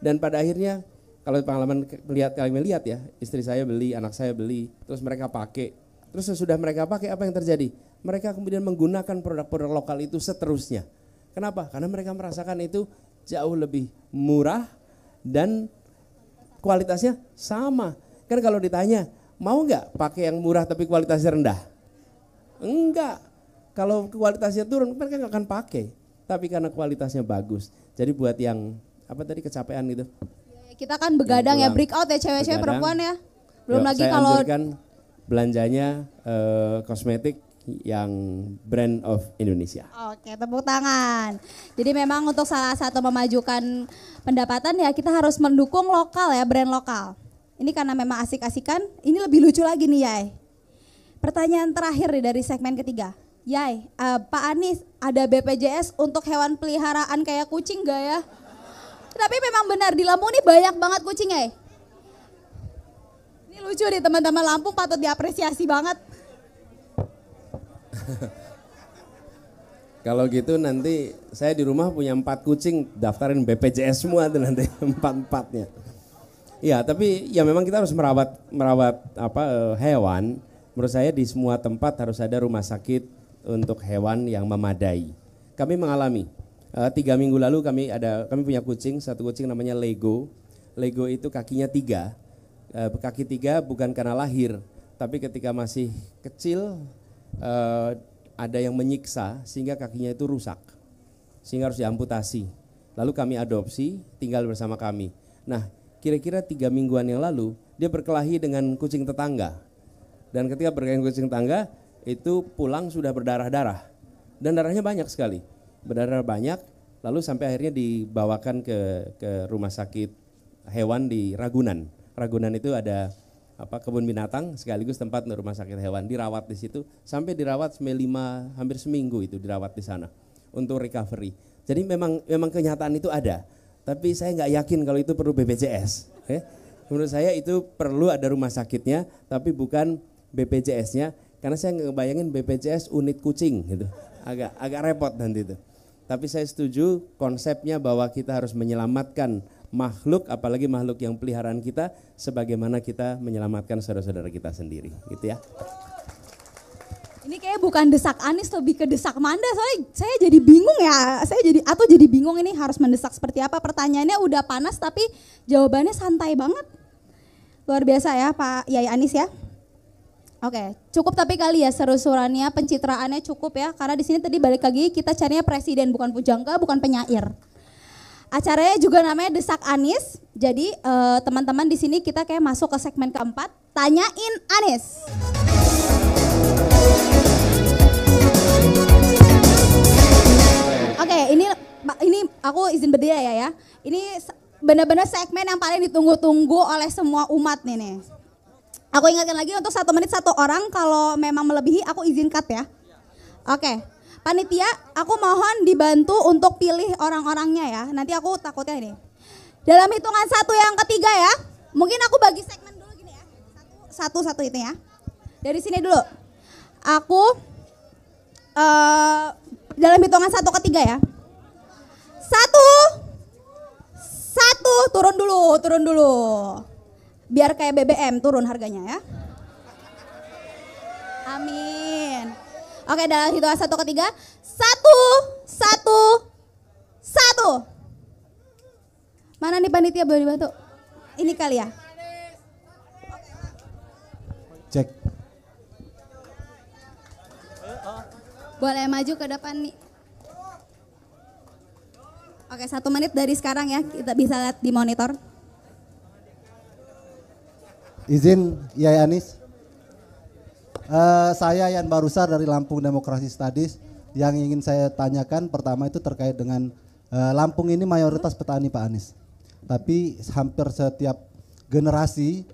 Dan pada akhirnya kalau pengalaman kami lihat ya, istri saya beli, anak saya beli, terus mereka pakai. Terus sesudah mereka pakai apa yang terjadi? Mereka kemudian menggunakan produk-produk lokal itu seterusnya. Kenapa? Karena mereka merasakan itu jauh lebih murah dan kualitasnya sama. Kan kalau ditanya, mau nggak pakai yang murah tapi kualitasnya rendah? Enggak. Kalau kualitasnya turun, mereka nggak akan pakai. Tapi karena kualitasnya bagus. Jadi buat yang apa tadi kecapean gitu. Kita kan begadang ya, break out ya cewek-cewek perempuan ya. Belum lagi kalau belanjanya kosmetik yang brand of Indonesia. Oke, tepuk tangan. Jadi memang untuk salah satu memajukan pendapatan ya kita harus mendukung lokal ya, brand lokal. Ini karena memang asik-asikan, ini lebih lucu lagi nih Yai. Pertanyaan terakhir nih dari segmen ketiga. Yai, Pak Anies ada BPJS untuk hewan peliharaan kayak kucing gak ya? Tapi memang benar di Lampung ini banyak banget kucing Yai. Ini lucu nih teman-teman, Lampung patut diapresiasi banget. Kalau gitu nanti saya di rumah punya 4 kucing, daftarin BPJS semua tuh nanti 4-4-nya. Ya, tapi ya memang kita harus merawat hewan. Menurut saya di semua tempat harus ada rumah sakit untuk hewan yang memadai. Kami mengalami 3 minggu lalu kami punya kucing, satu kucing namanya Lego. Lego itu kakinya 3. kaki 3 bukan karena lahir, tapi ketika masih kecil ada yang menyiksa sehingga kakinya itu rusak, sehingga harus diamputasi. Lalu kami adopsi, tinggal bersama kami. Nah, kira-kira 3 mingguan yang lalu dia berkelahi dengan kucing tetangga. Dan ketika berkelahi dengan kucing tetangga itu pulang sudah berdarah-darah. Dan darahnya banyak sekali. Berdarah banyak, lalu sampai akhirnya dibawakan ke rumah sakit hewan di Ragunan. Ragunan itu ada kebun binatang sekaligus tempat rumah sakit hewan. Dirawat di situ sampai dirawat hampir seminggu itu dirawat di sana untuk recovery. Jadi memang kenyataan itu ada. Tapi saya nggak yakin kalau itu perlu BPJS. Menurut saya itu perlu ada rumah sakitnya, tapi bukan BPJS-nya. Karena saya ngebayangin BPJS unit kucing gitu. Agak repot nanti itu. Tapi saya setuju konsepnya bahwa kita harus menyelamatkan makhluk, apalagi makhluk yang peliharaan kita, sebagaimana kita menyelamatkan saudara-saudara kita sendiri, gitu ya. Ini kayak bukan desak Anies, lebih ke desak Manda. Soalnya saya jadi bingung ya. Jadi bingung ini harus mendesak seperti apa. Pertanyaannya udah panas tapi jawabannya santai banget. Luar biasa ya Pak Yai Anies ya. Oke, cukup tapi kali ya seru-seruannya, pencitraannya cukup ya. Karena di sini tadi balik lagi kita carinya presiden, bukan pujangga, bukan penyair. Acaranya juga namanya Desak Anies. Jadi teman-teman di sini kita kayak masuk ke segmen keempat, Tanyain Anies. Oke, ini aku izin berdiri ya. Ini benar-benar segmen yang paling ditunggu-tunggu oleh semua umat nih. Aku ingatkan lagi untuk 1 menit 1 orang, kalau memang melebihi aku izin cut ya. Oke, panitia aku mohon dibantu untuk pilih orang-orangnya ya. Nanti aku takutnya ini. Dalam hitungan 1 yang ketiga ya. Mungkin aku bagi segmen dulu gini ya. Satu itu ya. Dari sini dulu. Aku dalam hitungan 1 ketiga ya. 1, turun dulu. Biar kayak BBM turun harganya ya. Amin. Oke, dalam hitungan 1 ketiga. 1. Mana nih panitia, boleh dibantu? Ini kali ya. Cek. Boleh maju ke depan nih. Oke, 1 menit dari sekarang ya, kita bisa lihat di monitor. Izin Yai Anies. Saya Yan Barusar dari Lampung Demokrasi Studies. Yang ingin saya tanyakan pertama itu terkait dengan Lampung ini mayoritas petani Pak Anies. Tapi hampir setiap generasi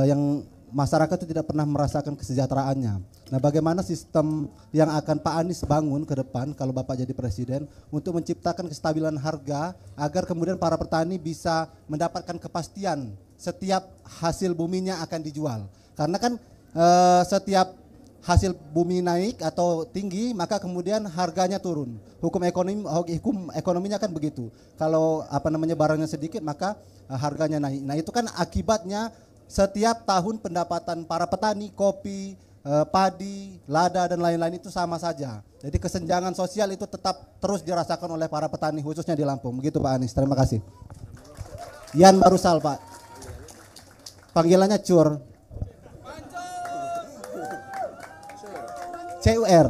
yang masyarakat itu tidak pernah merasakan kesejahteraannya. Nah, bagaimana sistem yang akan Pak Anies bangun ke depan kalau Bapak jadi presiden untuk menciptakan kestabilan harga agar kemudian para petani bisa mendapatkan kepastian setiap hasil buminya akan dijual. Karena kan setiap hasil bumi naik atau tinggi maka kemudian harganya turun. Hukum ekonominya kan begitu. Kalau barangnya sedikit maka harganya naik. Nah, itu kan akibatnya setiap tahun pendapatan para petani kopi, padi, lada dan lain-lain itu sama saja. Jadi kesenjangan sosial itu tetap terus dirasakan oleh para petani khususnya di Lampung. Begitu Pak Anies. Terima kasih. Yan Barusal Pak. Panggilannya Cur. CUR.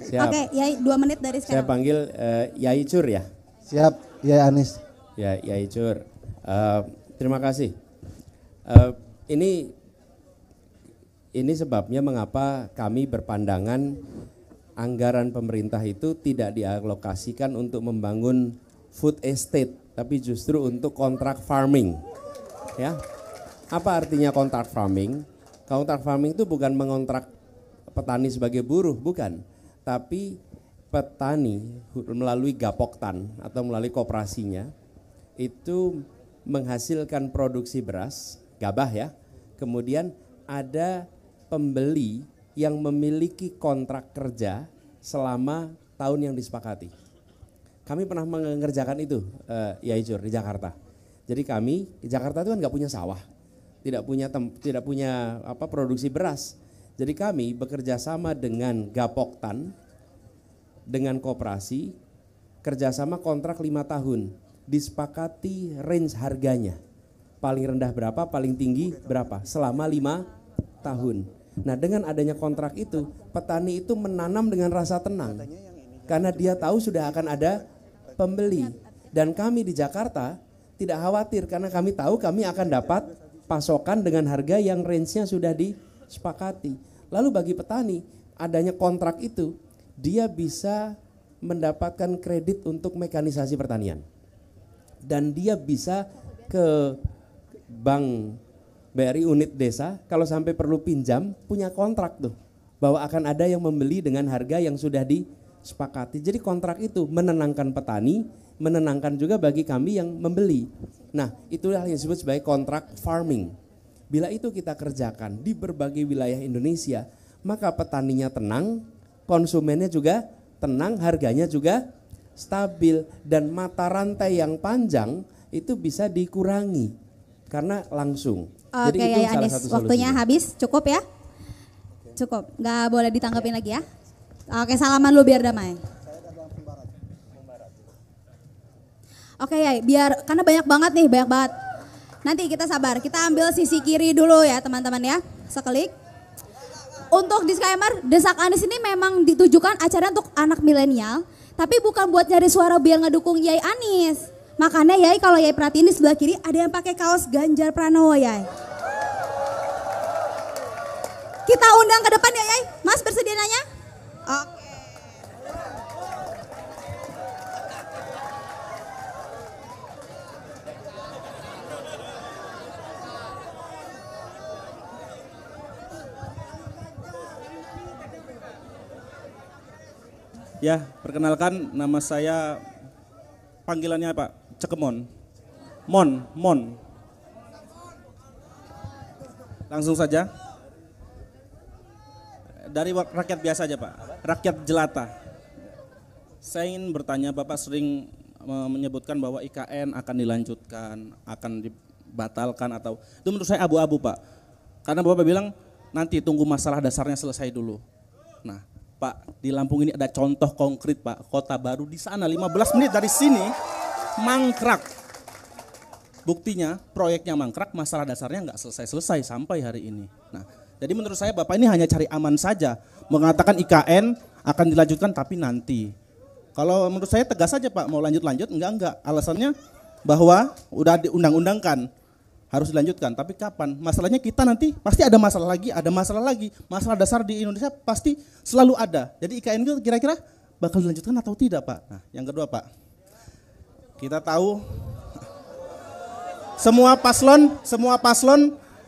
Siap. Oke, Yai 2 menit dari Saya sekarang. panggil Yai Cur ya. Siap, Yai Anies. Ya, Yai Cur. Terima kasih. Ini sebabnya mengapa kami berpandangan anggaran pemerintah itu tidak dialokasikan untuk membangun food estate, tapi justru untuk kontrak farming. Ya, apa artinya kontrak farming? Kontrak farming itu bukan mengontrak petani sebagai buruh, bukan. Tapi petani melalui Gapoktan atau melalui koperasinya itu menghasilkan produksi beras, gabah ya. Kemudian ada pembeli yang memiliki kontrak kerja selama tahun yang disepakati. Kami pernah mengerjakan itu, Yai Cur, di Jakarta. Jadi kami di Jakarta itu kan nggak punya sawah, tidak punya produksi beras. Jadi kami bekerja sama dengan Gapoktan, dengan koperasi, kerjasama kontrak 5 tahun, disepakati range harganya. Paling rendah berapa, paling tinggi berapa, selama 5 tahun. Nah dengan adanya kontrak itu, petani itu menanam dengan rasa tenang. Karena dia tahu sudah akan ada pembeli. Dan kami di Jakarta tidak khawatir karena kami tahu kami akan dapat pasokan dengan harga yang range-nya sudah disepakati. Lalu bagi petani, adanya kontrak itu, dia bisa mendapatkan kredit untuk mekanisasi pertanian. Dan dia bisa ke bank BRI unit desa, kalau sampai perlu pinjam, punya kontrak tuh. Bahwa akan ada yang membeli dengan harga yang sudah disepakati. Jadi kontrak itu menenangkan petani, menenangkan juga bagi kami yang membeli. Nah itulah yang disebut sebagai kontrak farming. Bila itu kita kerjakan di berbagai wilayah Indonesia, maka petaninya tenang, konsumennya juga tenang, harganya juga stabil. Dan mata rantai yang panjang itu bisa dikurangi karena langsung. Oke ya Anies, waktunya habis, cukup ya? Cukup, nggak boleh ditanggapin lagi ya? Oke, salaman lu biar damai. Oke ya, biar karena banyak banget nih, banyak banget. Nanti kita sabar, kita ambil sisi kiri dulu ya teman-teman ya, seklik. Untuk disclaimer, Desak Anies ini memang ditujukan acara untuk anak milenial, tapi bukan buat nyari suara biar ngedukung Yai Anies. Makanya Yai kalau Yai perhatiin di sebelah kiri ada yang pakai kaos Ganjar Pranowo Yai. Kita undang ke depan ya Yai, Mas bersedia nanya? Oke. Ya, perkenalkan nama saya, panggilannya Pak Cekemon. Mon. Langsung saja. Dari rakyat biasa aja Pak, rakyat jelata. Saya ingin bertanya, Bapak sering menyebutkan bahwa IKN akan dilanjutkan, akan dibatalkan atau itu menurut saya abu-abu Pak. Karena Bapak bilang nanti tunggu masalah dasarnya selesai dulu. Nah Pak, di Lampung ini ada contoh konkret Pak, kota baru di sana 15 menit dari sini mangkrak. Buktinya proyeknya mangkrak, masalah dasarnya nggak selesai-selesai sampai hari ini. Nah, jadi menurut saya Bapak ini hanya cari aman saja, mengatakan IKN akan dilanjutkan tapi nanti. Kalau menurut saya tegas saja Pak, mau lanjut-lanjut enggak. Alasannya bahwa udah diundang-undangkan harus dilanjutkan, tapi kapan? Masalahnya kita nanti pasti ada masalah lagi. Masalah dasar di Indonesia pasti selalu ada. Jadi IKN itu kira-kira bakal dilanjutkan atau tidak Pak? Nah, yang kedua Pak, kita tahu semua paslon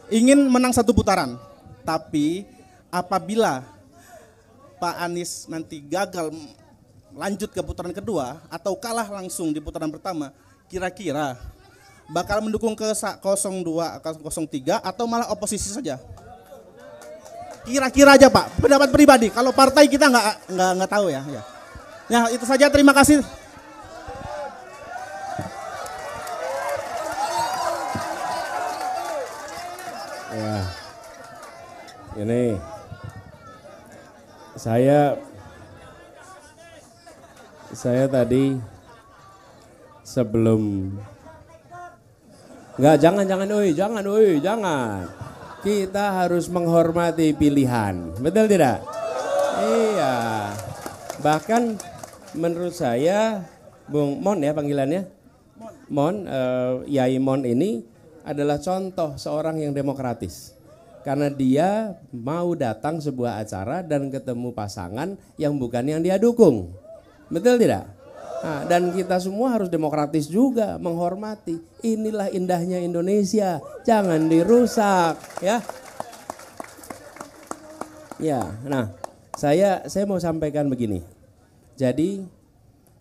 ingin menang satu putaran. Tapi apabila Pak Anies nanti gagal lanjut ke putaran kedua atau kalah langsung di putaran pertama, kira-kira bakal mendukung ke 02, 03 atau malah oposisi saja? Kira-kira aja Pak, pendapat pribadi. Kalau partai kita nggak tahu ya. Ya itu saja, terima kasih. Ya, ini saya tadi sebelum jangan. Kita harus menghormati pilihan, betul tidak? Iya. Bahkan menurut saya, Bung Mon ya panggilannya, Yai Mon ini adalah contoh seorang yang demokratis. Karena dia mau datang sebuah acara dan ketemu pasangan yang bukan yang dia dukung. Betul tidak? Nah, dan kita semua harus demokratis juga, menghormati. Inilah indahnya Indonesia, jangan dirusak, ya. Ya, nah, saya mau sampaikan begini. Jadi,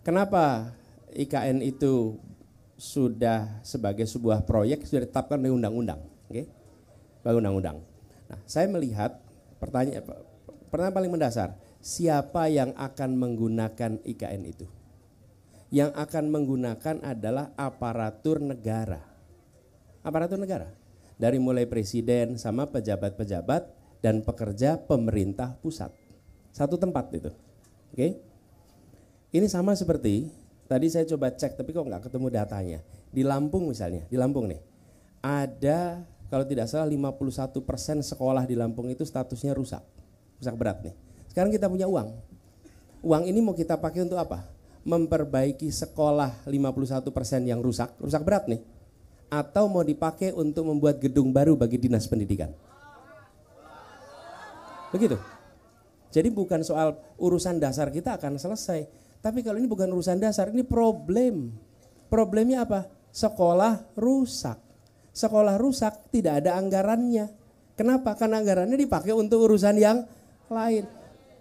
kenapa IKN itu sudah sebagai sebuah proyek sudah ditetapkan oleh undang-undang, oke? Undang-undang. Nah, saya melihat pertanyaan paling mendasar, siapa yang akan menggunakan IKN itu? Yang akan menggunakan adalah aparatur negara. Aparatur negara. Dari mulai presiden sama pejabat-pejabat dan pekerja pemerintah pusat. Satu tempat itu. Oke. Ini sama seperti Tadi saya coba cek tapi kok nggak ketemu datanya. Di Lampung misalnya, di Lampung nih, ada kalau tidak salah 51% sekolah di Lampung itu statusnya rusak berat nih. Sekarang kita punya uang. Uang ini mau kita pakai untuk apa? Memperbaiki sekolah 51% yang rusak berat nih. Atau mau dipakai untuk membuat gedung baru bagi dinas pendidikan. Begitu. Jadi bukan soal urusan dasar kita akan selesai. Tapi kalau ini bukan urusan dasar, ini problem. Problemnya apa? Sekolah rusak. Sekolah rusak tidak ada anggarannya. Kenapa? Karena anggarannya dipakai untuk urusan yang lain.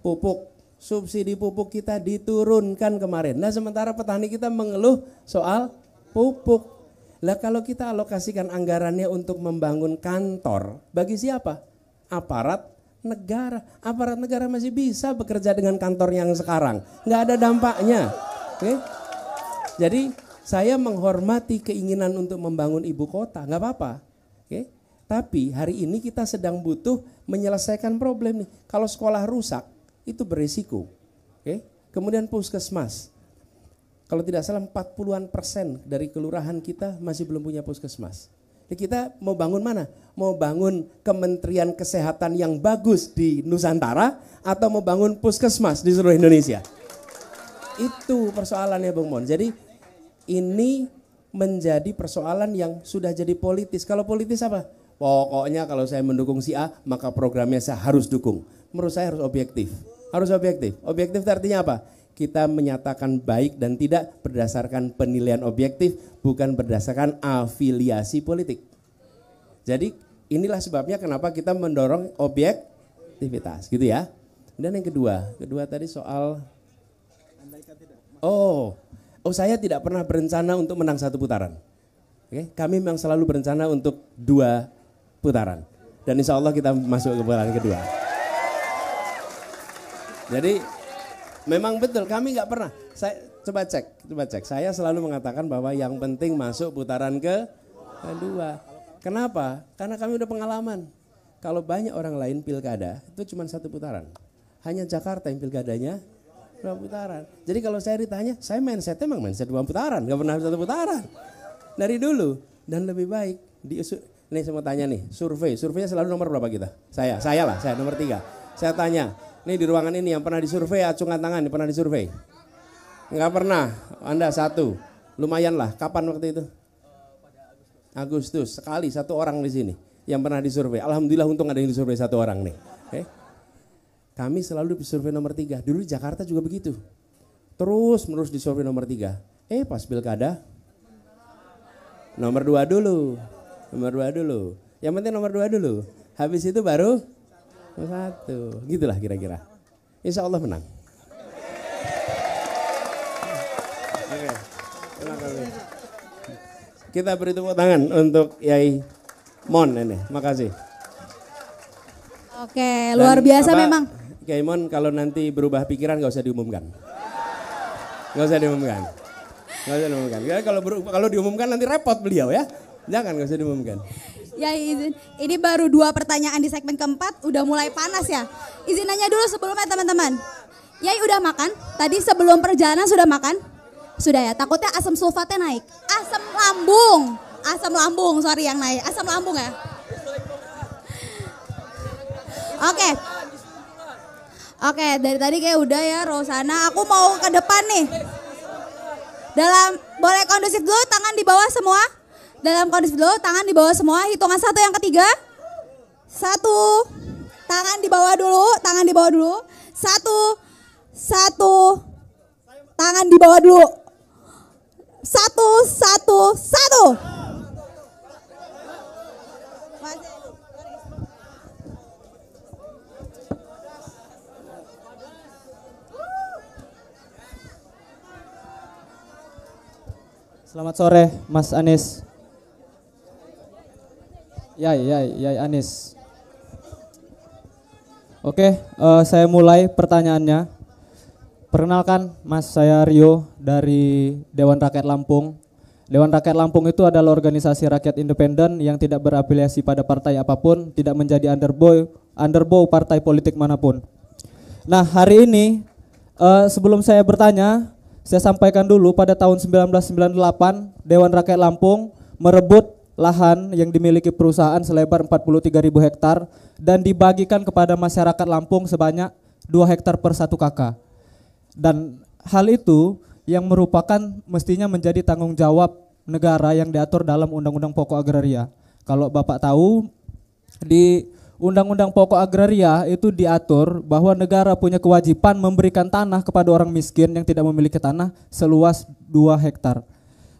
Pupuk, subsidi pupuk kita diturunkan kemarin. Nah sementara petani kita mengeluh soal pupuk. Lah kalau kita alokasikan anggarannya untuk membangun kantor, bagi siapa? Aparat negara. Aparat negara masih bisa bekerja dengan kantor yang sekarang. Nggak ada dampaknya. Oke? Jadi saya menghormati keinginan untuk membangun ibu kota, nggak apa-apa. Oke? Tapi hari ini kita sedang butuh menyelesaikan problem nih. Kalau sekolah rusak, itu berisiko. Oke? Kemudian puskesmas. Kalau tidak salah 40% dari kelurahan kita masih belum punya puskesmas. Jadi kita mau bangun mana? Mau bangun Kementerian Kesehatan yang bagus di Nusantara atau mau bangun puskesmas di seluruh Indonesia? Itu persoalannya Bung Mon. Jadi ini menjadi persoalan yang sudah jadi politis. Kalau politis apa? Pokoknya kalau saya mendukung si A, maka programnya saya harus dukung. Menurut saya harus objektif. Harus objektif. Objektif itu artinya apa? Kita menyatakan baik dan tidak berdasarkan penilaian objektif, bukan berdasarkan afiliasi politik. Jadi inilah sebabnya kenapa kita mendorong objektivitas, gitu ya. Dan yang kedua tadi soal saya tidak pernah berencana untuk menang 1 putaran. Oke, kami memang selalu berencana untuk 2 putaran. Dan insya Allah kita masuk ke putaran kedua. Jadi memang betul kami nggak pernah. Saya coba cek. Saya selalu mengatakan bahwa yang penting masuk putaran kedua. Kenapa? Karena kami udah pengalaman. Kalau banyak orang lain pilkada itu cuma 1 putaran. Hanya Jakarta yang pilkadanya 2 putaran. Jadi kalau saya ditanya, saya mindsetnya memang mindset 2 putaran, nggak pernah 1 putaran. Dari dulu dan lebih baik nih saya mau tanya nih, surveinya selalu nomor berapa kita? Saya nomor 3. Saya tanya, nih di ruangan ini yang pernah disurvei, acungkan tangan, pernah disurvei? Enggak pernah, Anda 1. Lumayan lah, kapan waktu itu? Agustus, sekali 1 orang di sini yang pernah disurvei. Alhamdulillah untung ada yang disurvei 1 orang nih. Okay. Kami selalu disurvei nomor 3, dulu di Jakarta juga begitu. Terus menerus disurvei nomor 3. Pas pilkada, nomor 2 dulu. Yang penting nomor 2 dulu. Habis itu baru 1, gitulah kira-kira. Insya Allah menang. Oke, terima kasih. Kita beri tepuk tangan untuk Yai Mon ini, makasih. Oke, luar biasa memang. Yai Mon kalau nanti berubah pikiran gak usah diumumkan. Ya, kalau diumumkan nanti repot beliau ya. Jangan, gak usah diumumkan. Ya izin, ini baru 2 pertanyaan di segmen keempat, udah mulai panas ya. Izin nanya dulu sebelumnya teman-teman. Yai udah makan? Tadi sebelum perjalanan sudah makan? Sudah ya, takutnya asam sulfatnya naik. Asam lambung, sorry yang naik. Asam lambung ya. Oke, dari tadi kayak udah ya Rosana. Aku mau ke depan nih. Boleh kondusif dulu, tangan di bawah semua. Dalam kondisi dulu, tangan di bawah semua. Hitungan 1 yang ketiga. 1. Tangan di bawah dulu. 1. Tangan di bawah dulu. 1. Selamat sore Mas Anies. Yai Anies. Oke, saya mulai pertanyaannya. Perkenalkan Mas, saya Rio dari Dewan Rakyat Lampung. Dewan Rakyat Lampung itu adalah organisasi rakyat independen yang tidak berafiliasi pada partai apapun, tidak menjadi underbow partai politik manapun. Nah hari ini sebelum saya bertanya, saya sampaikan dulu pada tahun 1998 Dewan Rakyat Lampung merebut lahan yang dimiliki perusahaan selebar 43.000 hektar dan dibagikan kepada masyarakat Lampung sebanyak 2 hektar per 1 KK. Dan hal itu yang merupakan mestinya menjadi tanggung jawab negara yang diatur dalam Undang-Undang Pokok Agraria. Kalau Bapak tahu, di Undang-Undang Pokok Agraria itu diatur bahwa negara punya kewajiban memberikan tanah kepada orang miskin yang tidak memiliki tanah seluas 2 hektar.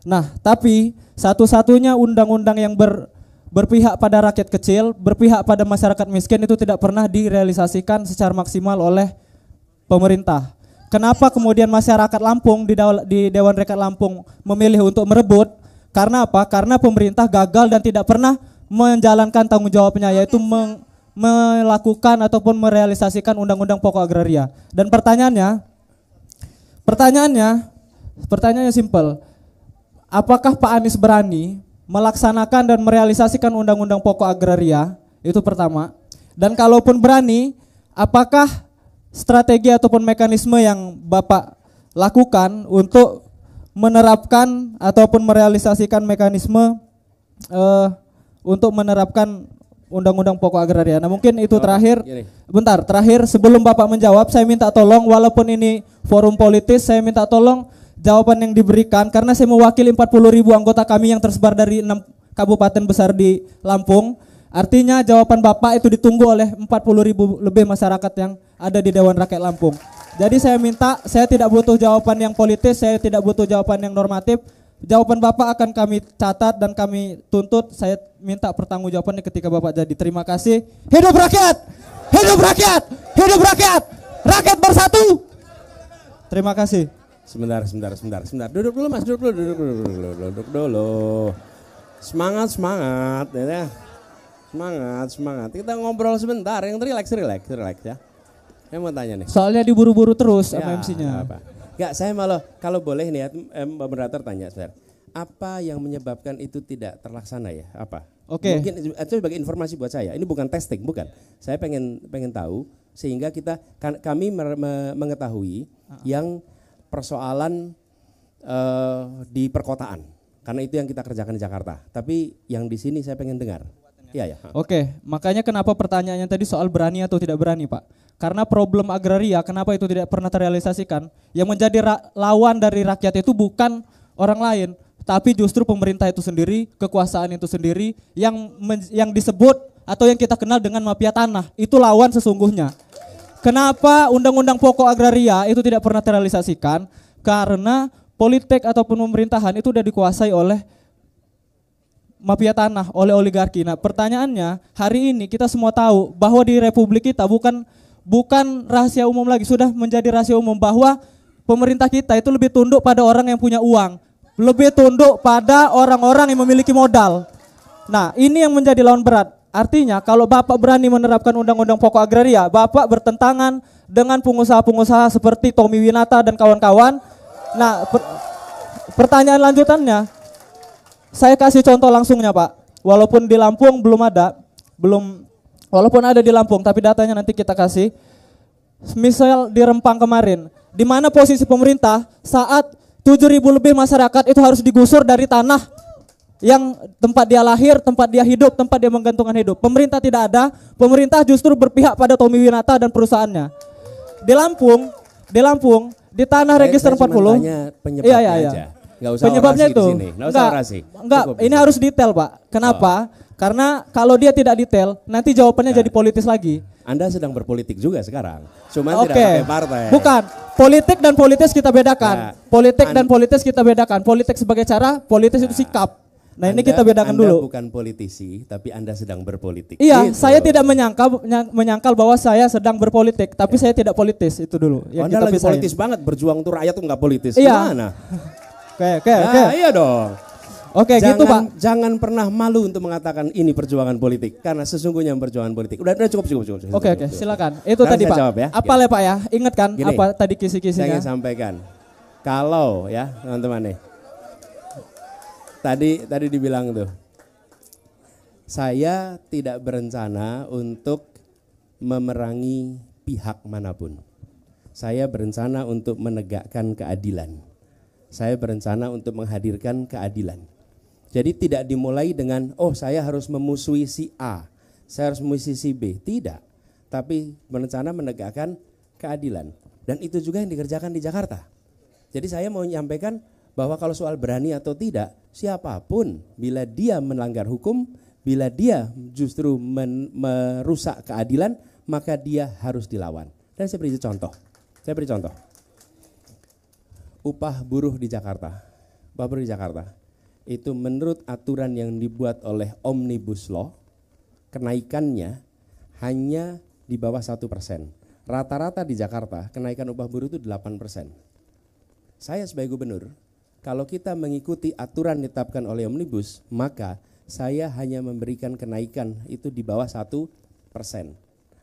Nah, tapi satu-satunya undang-undang yang berpihak pada rakyat kecil, berpihak pada masyarakat miskin itu tidak pernah direalisasikan secara maksimal oleh pemerintah. Kenapa kemudian masyarakat Lampung di Dewan Rakyat Lampung memilih untuk merebut? Karena apa? Karena pemerintah gagal dan tidak pernah menjalankan tanggung jawabnya, yaitu melakukan ataupun merealisasikan Undang-Undang Pokok Agraria. Dan pertanyaannya simpel. Apakah Pak Anies berani melaksanakan dan merealisasikan Undang-Undang Pokok Agraria? Itu pertama. Dan kalaupun berani, apakah strategi ataupun mekanisme yang Bapak lakukan untuk menerapkan ataupun merealisasikan mekanisme untuk menerapkan Undang-Undang Pokok Agraria? Nah, mungkin itu terakhir. Terakhir sebelum Bapak menjawab, saya minta tolong, walaupun ini forum politis, saya minta tolong jawaban yang diberikan, karena saya mewakili 40.000 anggota kami yang tersebar dari 6 kabupaten besar di Lampung. Artinya jawaban Bapak itu ditunggu oleh 40.000 lebih masyarakat yang ada di Dewan Rakyat Lampung. Jadi saya minta, saya tidak butuh jawaban yang politis, saya tidak butuh jawaban yang normatif. Jawaban Bapak akan kami catat dan kami tuntut. Saya minta pertanggungjawabannya ketika Bapak jadi. Terima kasih. Hidup rakyat! Hidup rakyat! Hidup rakyat! Rakyat bersatu! Terima kasih. Sebentar. Duduk dulu Mas, duduk dulu. Semangat, ya. Semangat. Kita ngobrol sebentar, yang relax ya. Saya mau tanya nih. Soalnya diburu-buru terus sama MC-nya. Enggak, saya malah kalau boleh nih ya, moderator tanya, Sir. Apa yang menyebabkan itu tidak terlaksana ya? Apa? Oke. Mungkin itu sebagai informasi buat saya. Ini bukan testing, bukan. Saya pengen tahu sehingga kami mengetahui yang persoalan di perkotaan, karena itu yang kita kerjakan di Jakarta. Tapi yang di sini saya pengen dengar. Iya ya. Oke, makanya kenapa pertanyaannya tadi soal berani atau tidak berani, Pak? Karena problem agraria, kenapa itu tidak pernah terrealisasikan? Yang menjadi lawan dari rakyat itu bukan orang lain, tapi justru pemerintah itu sendiri, kekuasaan itu sendiri, yang disebut atau yang kita kenal dengan mafia tanah. Itu lawan sesungguhnya. Kenapa Undang-Undang Pokok Agraria itu tidak pernah terrealisasikan? Karena politik ataupun pemerintahan itu sudah dikuasai oleh mafia tanah, oleh oligarki. Nah, pertanyaannya, hari ini kita semua tahu bahwa di republik kita bukan rahasia umum lagi, sudah menjadi rahasia umum bahwa pemerintah kita itu lebih tunduk pada orang yang punya uang, lebih tunduk pada orang-orang yang memiliki modal. Nah, ini yang menjadi lawan berat. Artinya kalau Bapak berani menerapkan Undang-Undang Pokok Agraria, Bapak bertentangan dengan pengusaha-pengusaha seperti Tommy Winata dan kawan-kawan. Nah, pertanyaan lanjutannya, saya kasih contoh langsungnya Pak. Walaupun di Lampung walaupun ada di Lampung, tapi datanya nanti kita kasih. Misal di Rempang kemarin, di mana posisi pemerintah saat 7.000 lebih masyarakat itu harus digusur dari tanah yang tempat dia lahir, tempat dia hidup, tempat dia menggantungkan hidup. Pemerintah tidak ada, pemerintah justru berpihak pada Tommy Winata dan perusahaannya. Di Lampung, di tanah register 40. Iya. Penyebabnya itu. Enggak, ini harus detail, Pak. Kenapa? Karena kalau dia tidak detail, nanti jawabannya jadi politis lagi. Anda sedang berpolitik juga sekarang. Cuman tidak pakai partai. Bukan. Politik dan politis kita bedakan. Politik sebagai cara, politis itu sikap. Nah, ini kita bedakan dulu. Anda bukan politisi, tapi Anda sedang berpolitik. Iya, gitu. Saya tidak menyangkal bahwa saya sedang berpolitik, tapi saya tidak politis, itu dulu. Anda lagi politis banget, berjuang tuh rakyat tuh nggak politis. Iya. Gimana? Oke. Iya dong. Oke, gitu Pak. Jangan pernah malu untuk mengatakan ini perjuangan politik, karena sesungguhnya perjuangan politik. Udah cukup. Oke, silakan. Itu tadi Pak. Jawab, ya. Apa ya Pak ya? Ingat kan Gini, apa tadi kisi-kisinya? Saya ingin sampaikan. Kalau ya teman-teman nih. Tadi dibilang tuh, saya tidak berencana untuk memerangi pihak manapun. Saya berencana untuk menegakkan keadilan. saya berencana untuk menghadirkan keadilan. Jadi tidak dimulai dengan, oh saya harus memusuhi si A, saya harus memusuhi si B. Tidak, tapi berencana menegakkan keadilan. Dan itu juga yang dikerjakan di Jakarta. Jadi saya mau menyampaikan bahwa kalau soal berani atau tidak, siapapun bila dia melanggar hukum, bila dia justru merusak keadilan, maka dia harus dilawan. Dan saya beri contoh. Upah buruh di Jakarta. Upah buruh di Jakarta. Itu menurut aturan yang dibuat oleh Omnibus Law, kenaikannya hanya di bawah 1%. Rata-rata di Jakarta kenaikan upah buruh itu 8%. Saya sebagai gubernur, kalau kita mengikuti aturan ditetapkan oleh Omnibus, maka saya hanya memberikan kenaikan itu di bawah 1%.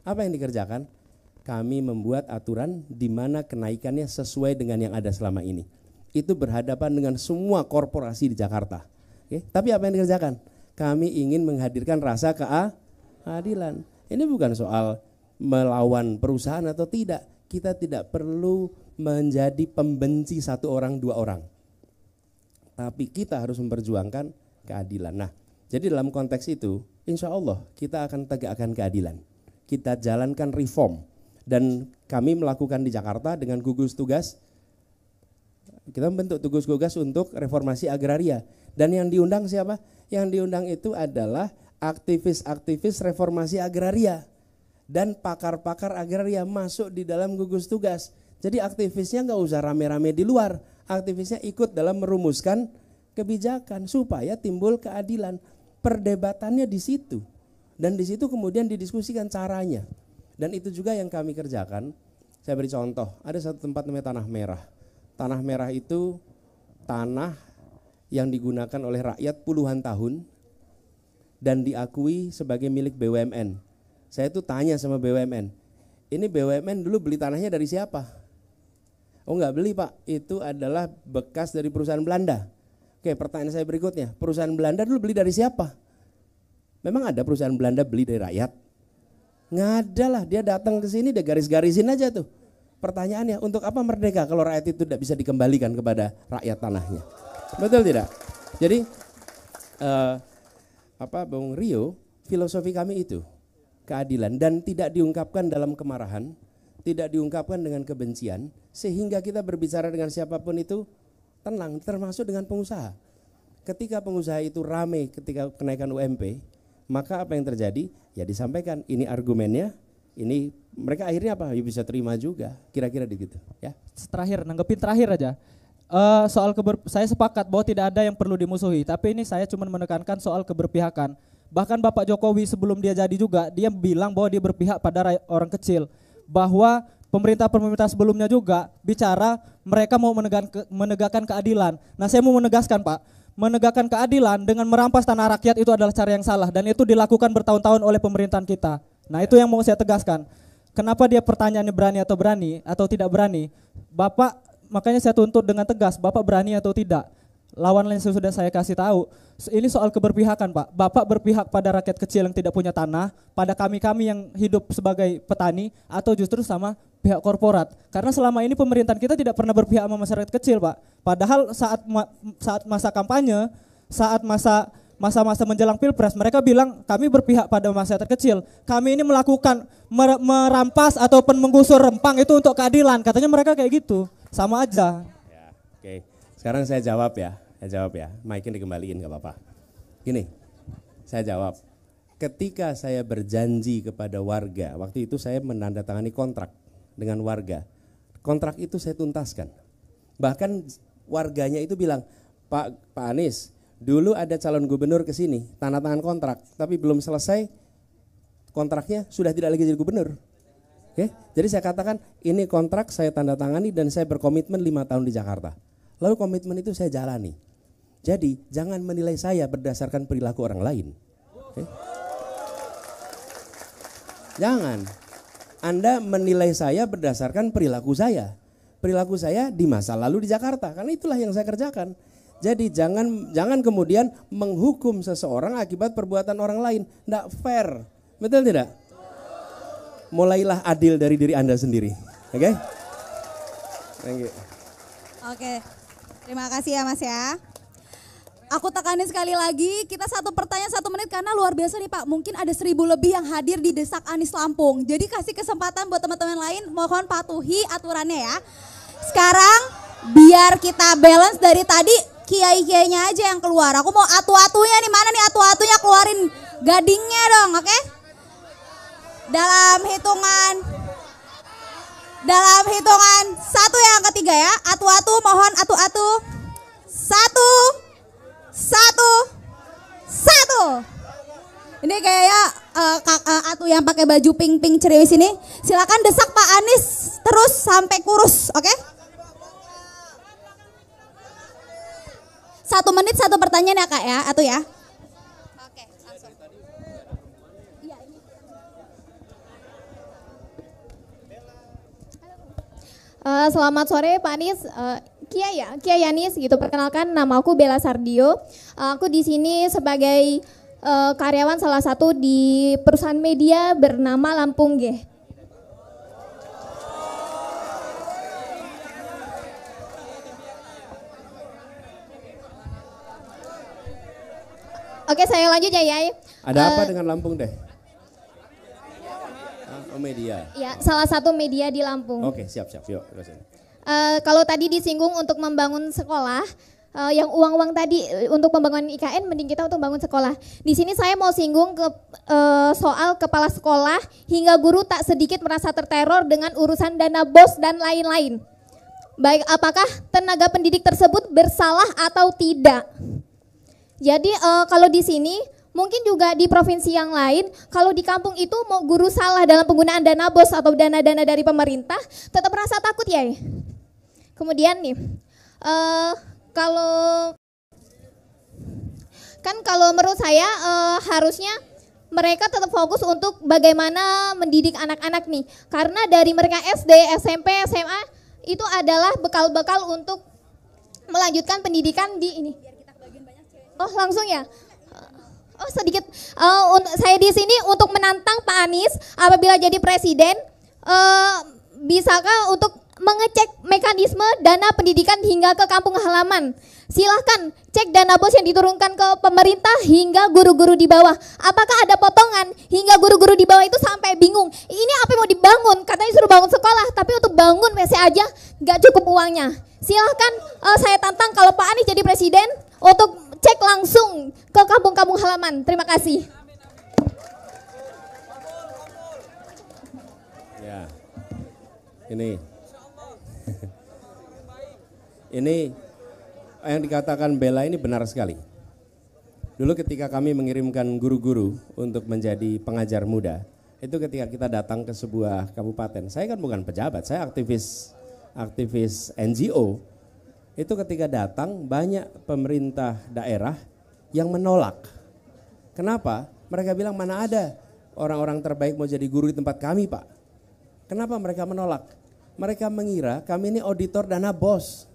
Apa yang dikerjakan? Kami membuat aturan di mana kenaikannya sesuai dengan yang ada selama ini. Itu berhadapan dengan semua korporasi di Jakarta. Oke? Tapi apa yang dikerjakan? Kami ingin menghadirkan rasa keadilan. Ini bukan soal melawan perusahaan atau tidak. Kita tidak perlu menjadi pembenci satu orang, dua orang. Tapi kita harus memperjuangkan keadilan. Nah, jadi dalam konteks itu, insya Allah kita akan tegakkan keadilan. Kita jalankan reform. Dan kami melakukan di Jakarta dengan gugus tugas. Kita membentuk gugus tugas untuk reformasi agraria. Dan yang diundang siapa? Yang diundang itu adalah aktivis-aktivis reformasi agraria. Dan pakar-pakar agraria masuk di dalam gugus tugas. Jadi aktivisnya nggak usah rame-rame di luar. Aktivisnya ikut dalam merumuskan kebijakan supaya timbul keadilan. Perdebatannya di situ. Dan di situ kemudian didiskusikan caranya. Dan itu juga yang kami kerjakan. Saya beri contoh, ada satu tempat namanya Tanah Merah. Tanah Merah itu tanah yang digunakan oleh rakyat puluhan tahun dan diakui sebagai milik BUMN. Saya tuh tanya sama BUMN, ini BUMN dulu beli tanahnya dari siapa? Oh enggak beli Pak, itu adalah bekas dari perusahaan Belanda. Oke, pertanyaan saya berikutnya, perusahaan Belanda dulu beli dari siapa? Memang ada perusahaan Belanda beli dari rakyat? Nggak ada lah, dia datang ke sini dia garis-garisin aja tuh. Pertanyaannya, untuk apa merdeka kalau rakyat itu tidak bisa dikembalikan kepada rakyat tanahnya? Betul tidak? Jadi Bung Rio, filosofi kami itu keadilan dan tidak diungkapkan dalam kemarahan, tidak diungkapkan dengan kebencian, sehingga kita berbicara dengan siapapun itu tenang, termasuk dengan pengusaha. Ketika pengusaha itu ramai ketika kenaikan UMP, maka apa yang terjadi? Ya disampaikan, ini argumennya, ini mereka akhirnya apa? Ya bisa terima juga, kira-kira begitu. Ya. Nanggepin terakhir aja. Saya sepakat bahwa tidak ada yang perlu dimusuhi, tapi ini saya cuma menekankan soal keberpihakan. Bahkan Bapak Jokowi sebelum dia jadi juga, dia bilang bahwa dia berpihak pada orang kecil. Bahwa pemerintah sebelumnya juga bicara mereka mau menegakkan keadilan. Nah saya mau menegaskan Pak, menegakkan keadilan dengan merampas tanah rakyat itu adalah cara yang salah dan itu dilakukan bertahun-tahun oleh pemerintahan kita. Nah itu yang mau saya tegaskan. Kenapa dia pertanyaannya berani atau tidak berani? Bapak, makanya saya tuntut dengan tegas, Bapak berani atau tidak? Lawan yang sudah saya kasih tahu, ini soal keberpihakan Pak. Bapak berpihak pada rakyat kecil yang tidak punya tanah, pada kami-kami yang hidup sebagai petani, atau justru sama pihak korporat. Karena selama ini pemerintahan kita tidak pernah berpihak sama masyarakat kecil Pak. Padahal saat masa kampanye, saat masa-masa menjelang pilpres, mereka bilang kami berpihak pada masyarakat kecil. Kami ini melakukan merampas ataupun menggusur rempang itu untuk keadilan. Katanya mereka kayak gitu, sama aja. Ya, oke. Sekarang saya jawab ya. Mic-nya dikembaliin gak apa-apa. Gini, saya jawab. Ketika saya berjanji kepada warga, waktu itu saya menandatangani kontrak dengan warga. Kontrak itu saya tuntaskan. Bahkan warganya itu bilang, Pak Anies, dulu ada calon gubernur ke sini, tanda tangan kontrak, tapi belum selesai kontraknya sudah tidak lagi jadi gubernur. Oke? Jadi saya katakan, ini kontrak saya tanda tangani dan saya berkomitmen 5 tahun di Jakarta. Lalu komitmen itu saya jalani. Jadi jangan menilai saya berdasarkan perilaku orang lain. Okay? Jangan. Anda menilai saya berdasarkan perilaku saya. Perilaku saya di masa lalu di Jakarta. Karena itulah yang saya kerjakan. Jadi jangan kemudian menghukum seseorang akibat perbuatan orang lain. Tidak fair. Betul tidak? Mulailah adil dari diri Anda sendiri. Oke? Thank you. Oke. Terima kasih ya Mas ya. Aku tekanin sekali lagi, kita satu pertanyaan 1 menit karena luar biasa nih Pak. Mungkin ada 1000 lebih yang hadir di Desak Anies Lampung. Jadi kasih kesempatan buat teman-teman lain, mohon patuhi aturannya ya. Sekarang biar kita balance dari tadi, kiai-kiainya aja yang keluar. Aku mau atu-atunya nih, mana nih atu-atunya, keluarin gadingnya dong, oke? Dalam hitungan 1 yang ketiga ya, atu-atu mohon atu-atu. 1. Ini kayaknya atu yang pakai baju pink ceriwis ini. Silakan desak Pak Anies terus sampai kurus, oke? 1 menit 1 pertanyaan ya Kak ya, atu ya. Oke, langsung. Selamat sore Pak Anies. Kiai Anies gitu. Perkenalkan, nama aku Bella Sardio. Aku di sini sebagai karyawan salah satu di perusahaan media bernama Lampung G. Oke, saya lanjut ya Yai. Ada apa dengan Lampung deh? Oh, media. Ya, salah satu media di Lampung. Oke, siap. Yuk, terusin. Kalau tadi disinggung untuk membangun sekolah, yang uang-uang tadi untuk pembangunan IKN, mending kita untuk bangun sekolah. Di sini saya mau singgung ke soal kepala sekolah hingga guru tak sedikit merasa terteror dengan urusan dana BOS dan lain-lain. Baik, apakah tenaga pendidik tersebut bersalah atau tidak? Jadi kalau di sini, mungkin juga di provinsi yang lain, kalau di kampung itu mau guru salah dalam penggunaan dana BOS atau dana-dana dari pemerintah, tetap merasa takut ya. Kemudian nih, kalau menurut saya harusnya mereka tetap fokus untuk bagaimana mendidik anak-anak nih. Karena dari mereka SD, SMP, SMA itu adalah bekal-bekal untuk melanjutkan pendidikan di ini. Oh langsung ya? Oh sedikit, saya di sini untuk menantang Pak Anies apabila jadi presiden, bisakah untuk mengecek mekanisme dana pendidikan hingga ke kampung halaman. Silahkan cek dana BOS yang diturunkan ke pemerintah hingga guru-guru di bawah. Apakah ada potongan hingga guru-guru di bawah itu sampai bingung. Ini apa yang mau dibangun? Katanya suruh bangun sekolah, tapi untuk bangun WC aja nggak cukup uangnya. Silahkan saya tantang kalau Pak Anies jadi presiden untuk cek langsung ke kampung-kampung halaman. Terima kasih. Ya, ini yang dikatakan Bella ini benar sekali. Dulu ketika kami mengirimkan guru-guru untuk menjadi pengajar muda, itu ketika kita datang ke sebuah kabupaten, saya kan bukan pejabat, saya aktivis NGO. Itu ketika datang banyak pemerintah daerah yang menolak. Kenapa? Mereka bilang mana ada orang-orang terbaik mau jadi guru di tempat kami Pak. Kenapa mereka menolak? Mereka mengira kami ini auditor dana BOS.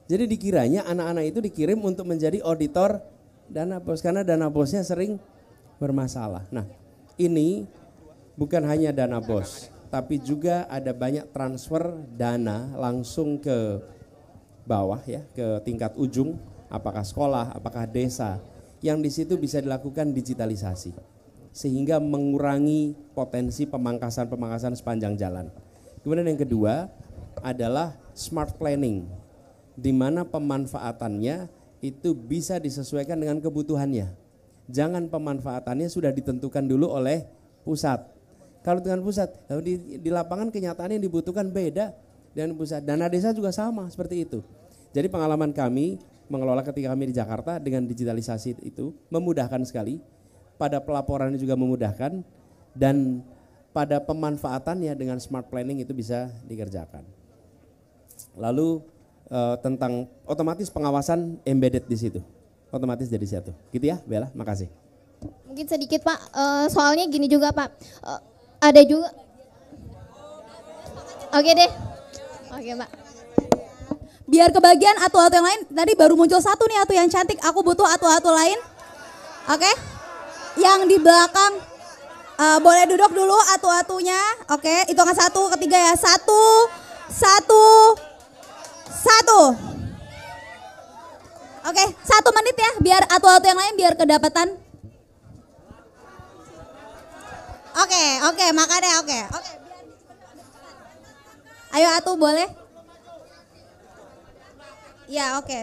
Jadi dikiranya anak-anak itu dikirim untuk menjadi auditor dana BOS karena dana BOS-nya sering bermasalah. Nah, ini bukan hanya dana BOS, tapi juga ada banyak transfer dana langsung ke bawah ya, ke tingkat ujung, apakah sekolah, apakah desa, yang di situ bisa dilakukan digitalisasi sehingga mengurangi potensi pemangkasan sepanjang jalan. Kemudian yang kedua adalah smart planning, di mana pemanfaatannya itu bisa disesuaikan dengan kebutuhannya. Jangan pemanfaatannya sudah ditentukan dulu oleh pusat. Kalau dengan pusat, di lapangan kenyataan yang dibutuhkan beda dengan pusat. Dana desa juga sama seperti itu. Jadi pengalaman kami mengelola ketika kami di Jakarta dengan digitalisasi itu memudahkan sekali. Pada pelaporannya juga memudahkan dan pada pemanfaatannya dengan smart planning itu bisa dikerjakan. Lalu tentang otomatis pengawasan embedded di situ, otomatis jadi satu. Gitu ya, Bella, makasih. Mungkin sedikit Pak, soalnya gini juga Pak, ada juga. Oke deh, oke Pak. Biar kebagian atu-atu yang lain, tadi baru muncul satu nih atu yang cantik, aku butuh atu-atu lain. Oke, yang di belakang boleh duduk dulu atu-atunya. Oke, hitungan 1, ketiga ya, 1. Oke, 1 menit ya, biar atu-atu yang lain biar kedapatan. Oke, makanya oke. Ayo atu boleh? Ya, oke.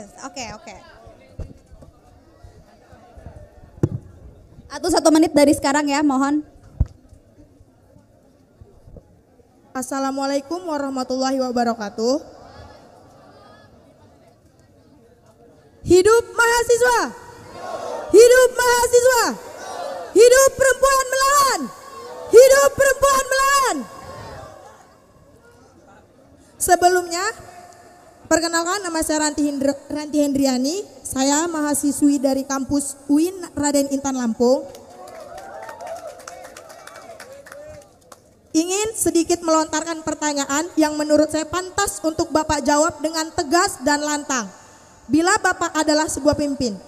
Atu 1 menit dari sekarang ya, mohon. Assalamualaikum warahmatullahi wabarakatuh. Hidup mahasiswa. Hidup mahasiswa. Hidup perempuan melawan. Hidup perempuan melawan. Sebelumnya, perkenalkan nama saya Ranti Hendriani. Saya mahasiswi dari kampus UIN Raden Intan Lampung. Ingin sedikit melontarkan pertanyaan yang menurut saya pantas untuk Bapak jawab dengan tegas dan lantang. Bila Bapak adalah sebuah pemimpin,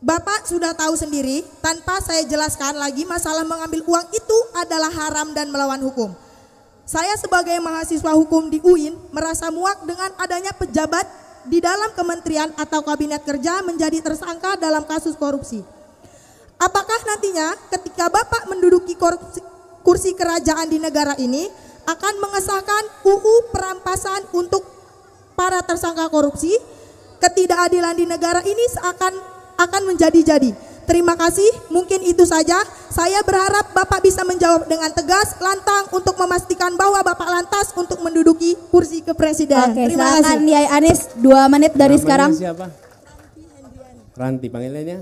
Bapak sudah tahu sendiri tanpa saya jelaskan lagi masalah mengambil uang itu adalah haram dan melawan hukum. Saya sebagai mahasiswa hukum di UIN merasa muak dengan adanya pejabat di dalam kementerian atau kabinet kerja menjadi tersangka dalam kasus korupsi. Apakah nantinya ketika Bapak menduduki kursi kerajaan di negara ini akan mengesahkan UU perampasan untuk para tersangka korupsi? Ketidakadilan di negara ini akan menjadi-jadi. Terima kasih, mungkin itu saja. Saya berharap Bapak bisa menjawab dengan tegas, lantang untuk memastikan bahwa Bapak lantas untuk menduduki kursi kepresidenan. Oke, Terima silakan kasih. Yai Anies 2 menit dari Namanya sekarang. Siapa? Ranti, panggilannya?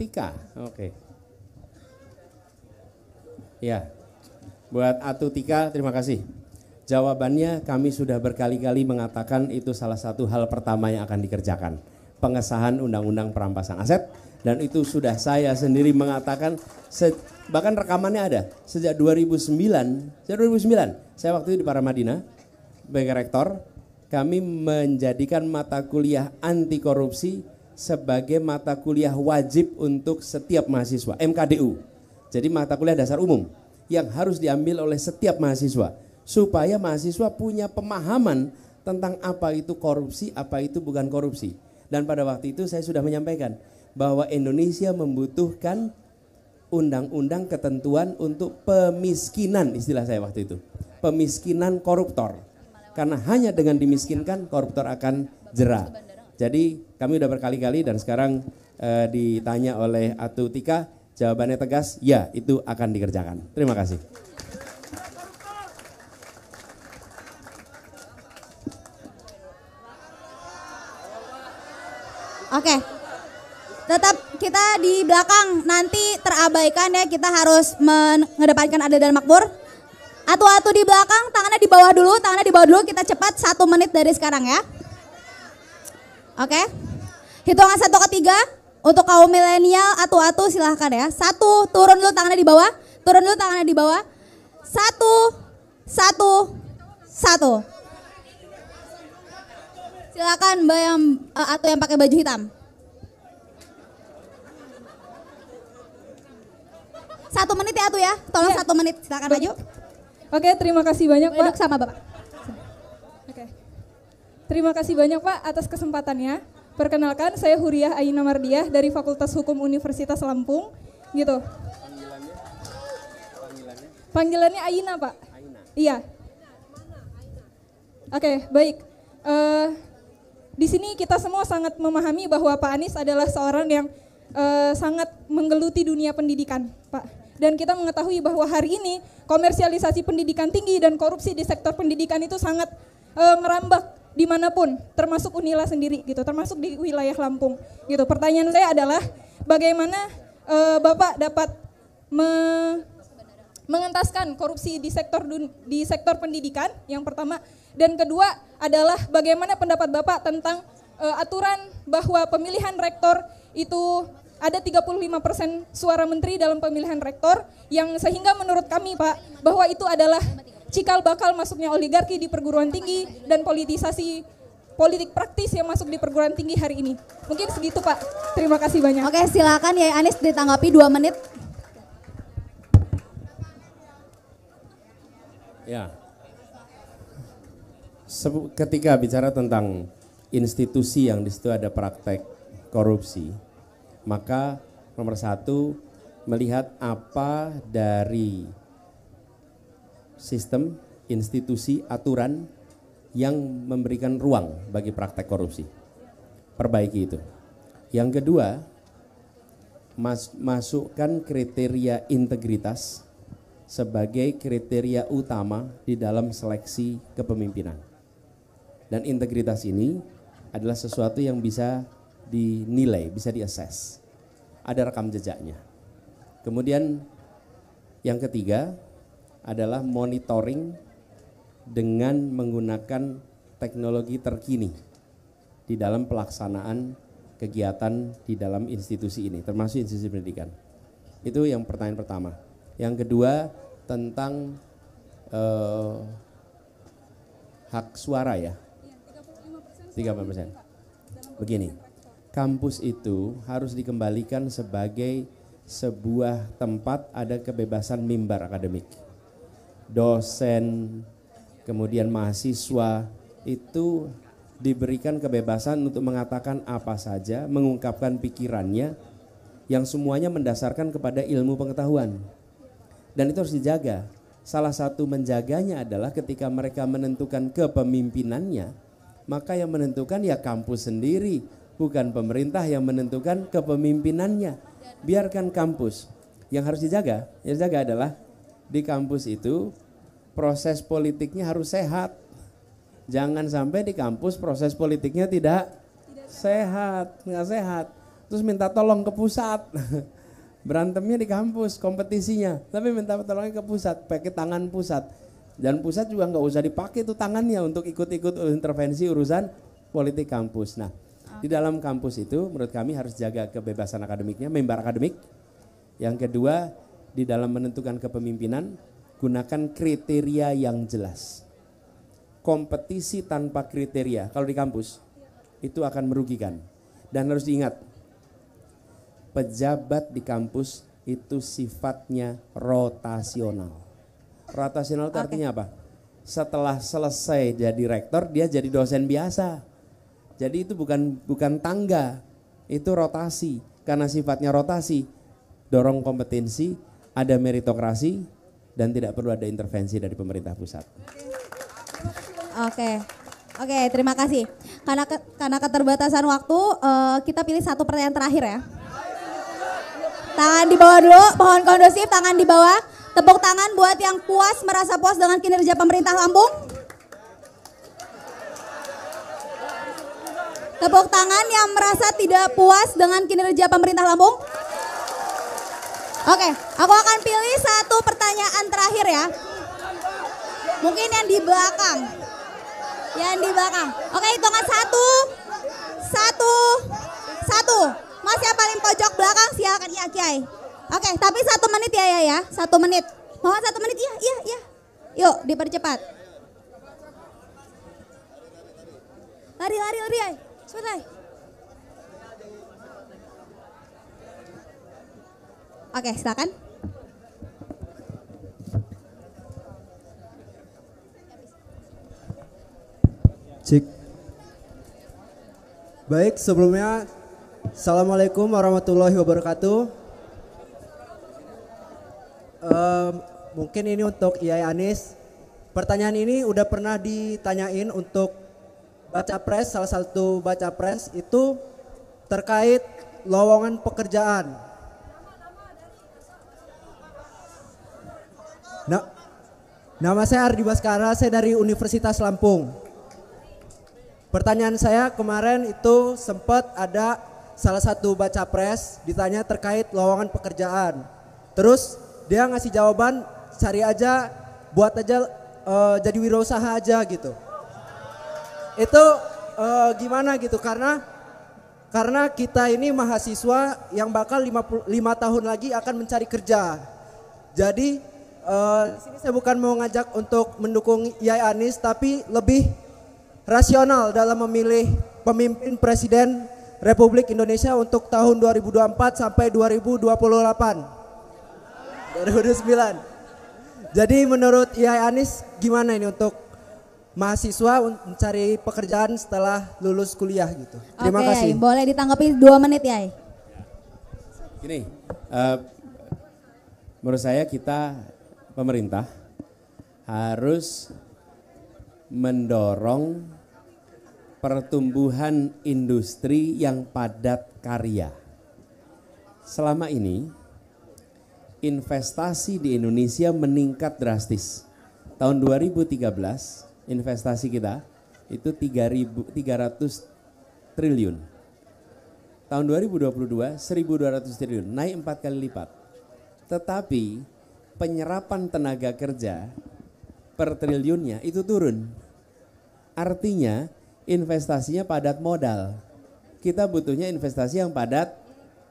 Tika. Oke. Ya. Buat Atu Tika, terima kasih. Jawabannya kami sudah berkali-kali mengatakan itu salah satu hal pertama yang akan dikerjakan. Pengesahan Undang-Undang Perampasan Aset, dan itu sudah saya sendiri mengatakan, bahkan rekamannya ada. Sejak 2009 saya waktu itu di Paramadina sebagai rektor, kami menjadikan mata kuliah anti korupsi sebagai mata kuliah wajib untuk setiap mahasiswa, MKDU. Jadi mata kuliah dasar umum yang harus diambil oleh setiap mahasiswa, supaya mahasiswa punya pemahaman tentang apa itu korupsi, apa itu bukan korupsi. Dan pada waktu itu saya sudah menyampaikan bahwa Indonesia membutuhkan undang-undang ketentuan untuk pemiskinan, istilah saya waktu itu, pemiskinan koruptor. Karena hanya dengan dimiskinkan koruptor akan jera. Jadi kami sudah berkali-kali dan sekarang ditanya oleh Atu Tika, jawabannya tegas, ya itu akan dikerjakan. Terima kasih. Oke. Tetap kita di belakang, nanti terabaikan ya, kita harus mengedepankan adil dan makmur. Atu-atu di belakang, tangannya di bawah dulu, kita cepat 1 menit dari sekarang ya. Oke. Hitungan 1 ke 3, untuk kaum milenial, atu-atu silahkan ya. 1, turun dulu tangannya di bawah, 1. Silakan Mbak yang atau yang pakai baju hitam. 1 menit ya Atu ya, tolong 1 menit, silakan maju. Oke, terima kasih banyak Pak. Duduk sama Bapak. Oke. Terima kasih banyak Pak atas kesempatannya. Perkenalkan, saya Huriah Aina Mardiah dari Fakultas Hukum Universitas Lampung. Gitu. Panggilannya Aina Pak. Aina. Iya. Oke, baik. Di sini kita semua sangat memahami bahwa Pak Anies adalah seorang yang sangat menggeluti dunia pendidikan, Pak. Dan kita mengetahui bahwa hari ini komersialisasi pendidikan tinggi dan korupsi di sektor pendidikan itu sangat merambah dimanapun, termasuk Unila sendiri, gitu, termasuk di wilayah Lampung, gitu. Pertanyaan saya adalah bagaimana Bapak dapat mengentaskan korupsi di sektor pendidikan, yang pertama, dan kedua adalah bagaimana pendapat Bapak tentang aturan bahwa pemilihan rektor itu ada 35% suara menteri dalam pemilihan rektor, yang sehingga menurut kami Pak bahwa itu adalah cikal bakal masuknya oligarki di perguruan tinggi dan politisasi politik praktis yang masuk di perguruan tinggi hari ini. Mungkin segitu Pak. Terima kasih banyak. Oke, silakan Yai Anies ditanggapi 2 menit. Ya. Ketika bicara tentang institusi yang di situ ada praktek korupsi, maka nomor satu melihat apa dari sistem, institusi, aturan yang memberikan ruang bagi praktek korupsi. Perbaiki itu. Yang kedua, masukkan kriteria integritas sebagai kriteria utama di dalam seleksi kepemimpinan. Dan integritas ini adalah sesuatu yang bisa dinilai, bisa diassess. Ada rekam jejaknya. Kemudian yang ketiga adalah monitoring dengan menggunakan teknologi terkini di dalam pelaksanaan kegiatan di dalam institusi ini, termasuk institusi pendidikan. Itu yang pertanyaan pertama. Yang kedua tentang hak suara ya, 35%. Begini, kampus itu harus dikembalikan sebagai sebuah tempat ada kebebasan mimbar akademik. Dosen, kemudian mahasiswa itu diberikan kebebasan untuk mengatakan apa saja, mengungkapkan pikirannya yang semuanya mendasarkan kepada ilmu pengetahuan. Dan itu harus dijaga. Salah satu menjaganya adalah ketika mereka menentukan kepemimpinannya, maka yang menentukan ya kampus sendiri, bukan pemerintah yang menentukan kepemimpinannya. Biarkan kampus. Yang harus dijaga, adalah di kampus itu proses politiknya harus sehat. Jangan sampai di kampus proses politiknya tidak sehat, nggak sehat. Terus minta tolong ke pusat. Berantemnya di kampus, kompetisinya. Tapi minta tolongnya ke pusat, pakai tangan pusat. Dan pusat juga nggak usah dipakai tuh tangannya untuk ikut-ikut intervensi urusan politik kampus. Nah, di dalam kampus itu menurut kami harus jaga kebebasan akademiknya, mimbar akademik. Yang kedua, di dalam menentukan kepemimpinan, gunakan kriteria yang jelas. Kompetisi tanpa kriteria kalau di kampus itu akan merugikan. Dan harus diingat, pejabat di kampus itu sifatnya rotasional. Rotasional itu artinya apa? Setelah selesai jadi rektor, dia jadi dosen biasa. Jadi itu bukan tangga, itu rotasi. Karena sifatnya rotasi, dorong kompetensi, ada meritokrasi, dan tidak perlu ada intervensi dari pemerintah pusat. Oke, terima kasih. Karena keterbatasan waktu, kita pilih satu pertanyaan terakhir ya. Tangan di bawah dulu, mohon kondusif, tangan di bawah. Tepuk tangan buat yang merasa puas dengan kinerja pemerintah Lampung. Tepuk tangan yang merasa tidak puas dengan kinerja pemerintah Lampung. Oke, aku akan pilih satu pertanyaan terakhir ya. Mungkin yang di belakang. Oke, hitungan satu. Mas yang paling pojok belakang silakan ya Kiai. Oke, tapi 1 menit ya. 1 menit. Mohon 1 menit, iya. Yuk, dipercepat. Lari, cepat. Oke, silakan. Cik. Baik, sebelumnya Assalamualaikum warahmatullahi wabarakatuh. Mungkin ini untuk Iai Anis. Pertanyaan ini udah pernah ditanyain untuk baca pres, salah satu baca pres itu terkait lowongan pekerjaan. Nah, nama saya Ardi Baskara, saya dari Universitas Lampung. Pertanyaan saya kemarin itu sempat ada salah satu baca pres ditanya terkait lowongan pekerjaan. Terus dia ngasih jawaban cari aja, buat aja jadi wirausaha aja gitu. Itu gimana gitu karena kita ini mahasiswa yang bakal 5 tahun lagi akan mencari kerja. Jadi di sini saya bukan mau ngajak untuk mendukung Iai Anis tapi lebih rasional dalam memilih pemimpin presiden Republik Indonesia untuk tahun 2024 sampai 2029. Jadi menurut Iai Anis gimana ini untuk mahasiswa mencari pekerjaan setelah lulus kuliah gitu. Terima Oke, kasih. Yai, boleh ditanggapi 2 menit Yai. Gini, menurut saya kita pemerintah harus mendorong pertumbuhan industri yang padat karya. Selama ini investasi di Indonesia meningkat drastis. Tahun 2013 investasi kita itu 3.300 triliun. Tahun 2022 1.200 triliun, naik 4 kali lipat. Tetapi penyerapan tenaga kerja per triliunnya itu turun. Artinya investasinya padat modal. Kita butuhnya investasi yang padat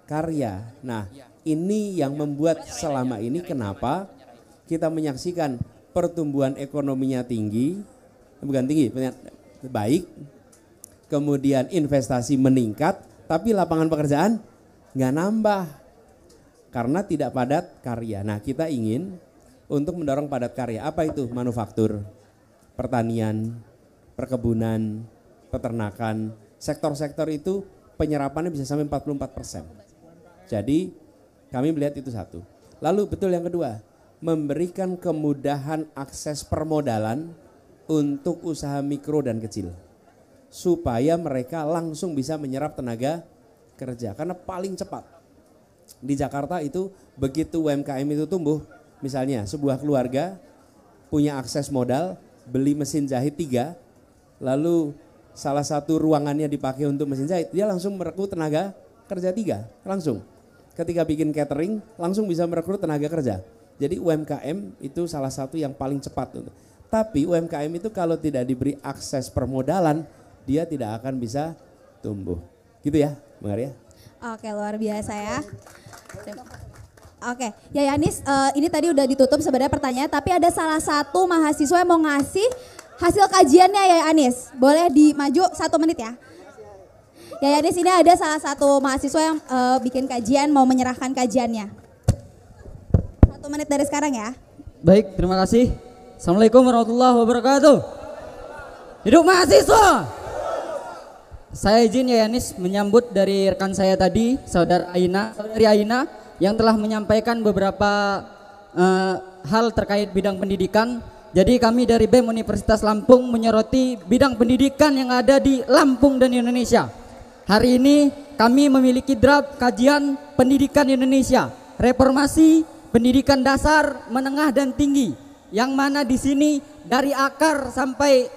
karya. Nah, ini yang membuat selama ini kenapa kita menyaksikan pertumbuhan ekonominya tinggi, bukan tinggi, baik, kemudian investasi meningkat, tapi lapangan pekerjaan nggak nambah karena tidak padat karya. Nah, kita ingin untuk mendorong padat karya. Apa itu? Manufaktur, pertanian, perkebunan, peternakan, sektor-sektor itu penyerapannya bisa sampai 44%. Jadi kami melihat itu satu. Lalu betul yang kedua, memberikan kemudahan akses permodalan untuk usaha mikro dan kecil. Supaya mereka langsung bisa menyerap tenaga kerja. Karena paling cepat. Di Jakarta itu begitu UMKM itu tumbuh, misalnya sebuah keluarga punya akses modal, beli mesin jahit 3, lalu salah satu ruangannya dipakai untuk mesin jahit, dia langsung merekrut tenaga kerja 3, langsung. Ketika bikin catering, langsung bisa merekrut tenaga kerja. Jadi UMKM itu salah satu yang paling cepat. Tapi UMKM itu kalau tidak diberi akses permodalan, dia tidak akan bisa tumbuh. Gitu ya, Bang Arya? Oke, luar biasa ya. Oke, Yai Anis, ini tadi udah ditutup sebenarnya pertanyaan, tapi ada salah satu mahasiswa yang mau ngasih hasil kajiannya Yai Anis. Boleh dimaju 1 menit ya. Yai Anis, ini ada salah satu mahasiswa yang bikin kajian, mau menyerahkan kajiannya. 1 menit dari sekarang ya. Baik, terima kasih. Assalamualaikum warahmatullahi wabarakatuh. Hidup mahasiswa. Saya izin Yai Anis menyambut dari rekan saya tadi, saudari Aina yang telah menyampaikan beberapa hal terkait bidang pendidikan. Jadi kami dari BEM Universitas Lampung menyoroti bidang pendidikan yang ada di Lampung dan Indonesia. Hari ini kami memiliki draft kajian pendidikan Indonesia, reformasi pendidikan dasar, menengah dan tinggi, yang mana di sini dari akar sampai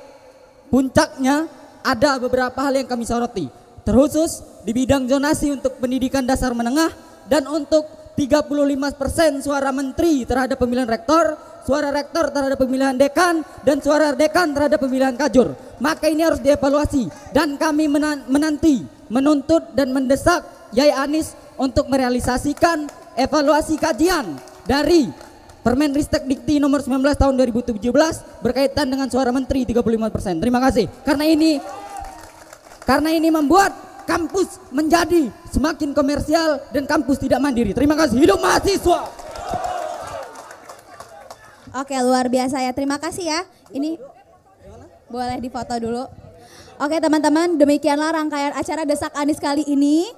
puncaknya ada beberapa hal yang kami soroti, terkhusus di bidang zonasi untuk pendidikan dasar menengah dan untuk 35% suara menteri terhadap pemilihan rektor, suara rektor terhadap pemilihan dekan, dan suara dekan terhadap pemilihan kajur. Maka ini harus dievaluasi dan kami menuntut dan mendesak Yai Anis untuk merealisasikan evaluasi kajian dari Permenristek Dikti nomor 19 tahun 2017 berkaitan dengan suara menteri 35%. Terima kasih. Karena ini membuat kampus menjadi semakin komersial dan kampus tidak mandiri. Terima kasih. Hidup mahasiswa. Oke, luar biasa ya. Terima kasih ya. Ini boleh difoto dulu. Oke teman-teman, demikianlah rangkaian acara Desak Anis kali ini.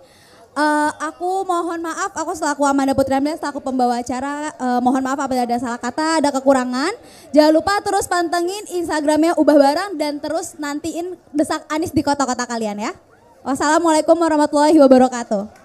Aku mohon maaf, aku selaku Amanda Putri Ramlia, selaku pembawa acara, mohon maaf apabila ada salah kata, ada kekurangan. Jangan lupa terus pantengin Instagramnya Ubah Barang dan terus nantiin Desak Anis di kota-kota kalian ya. Wassalamualaikum warahmatullahi wabarakatuh.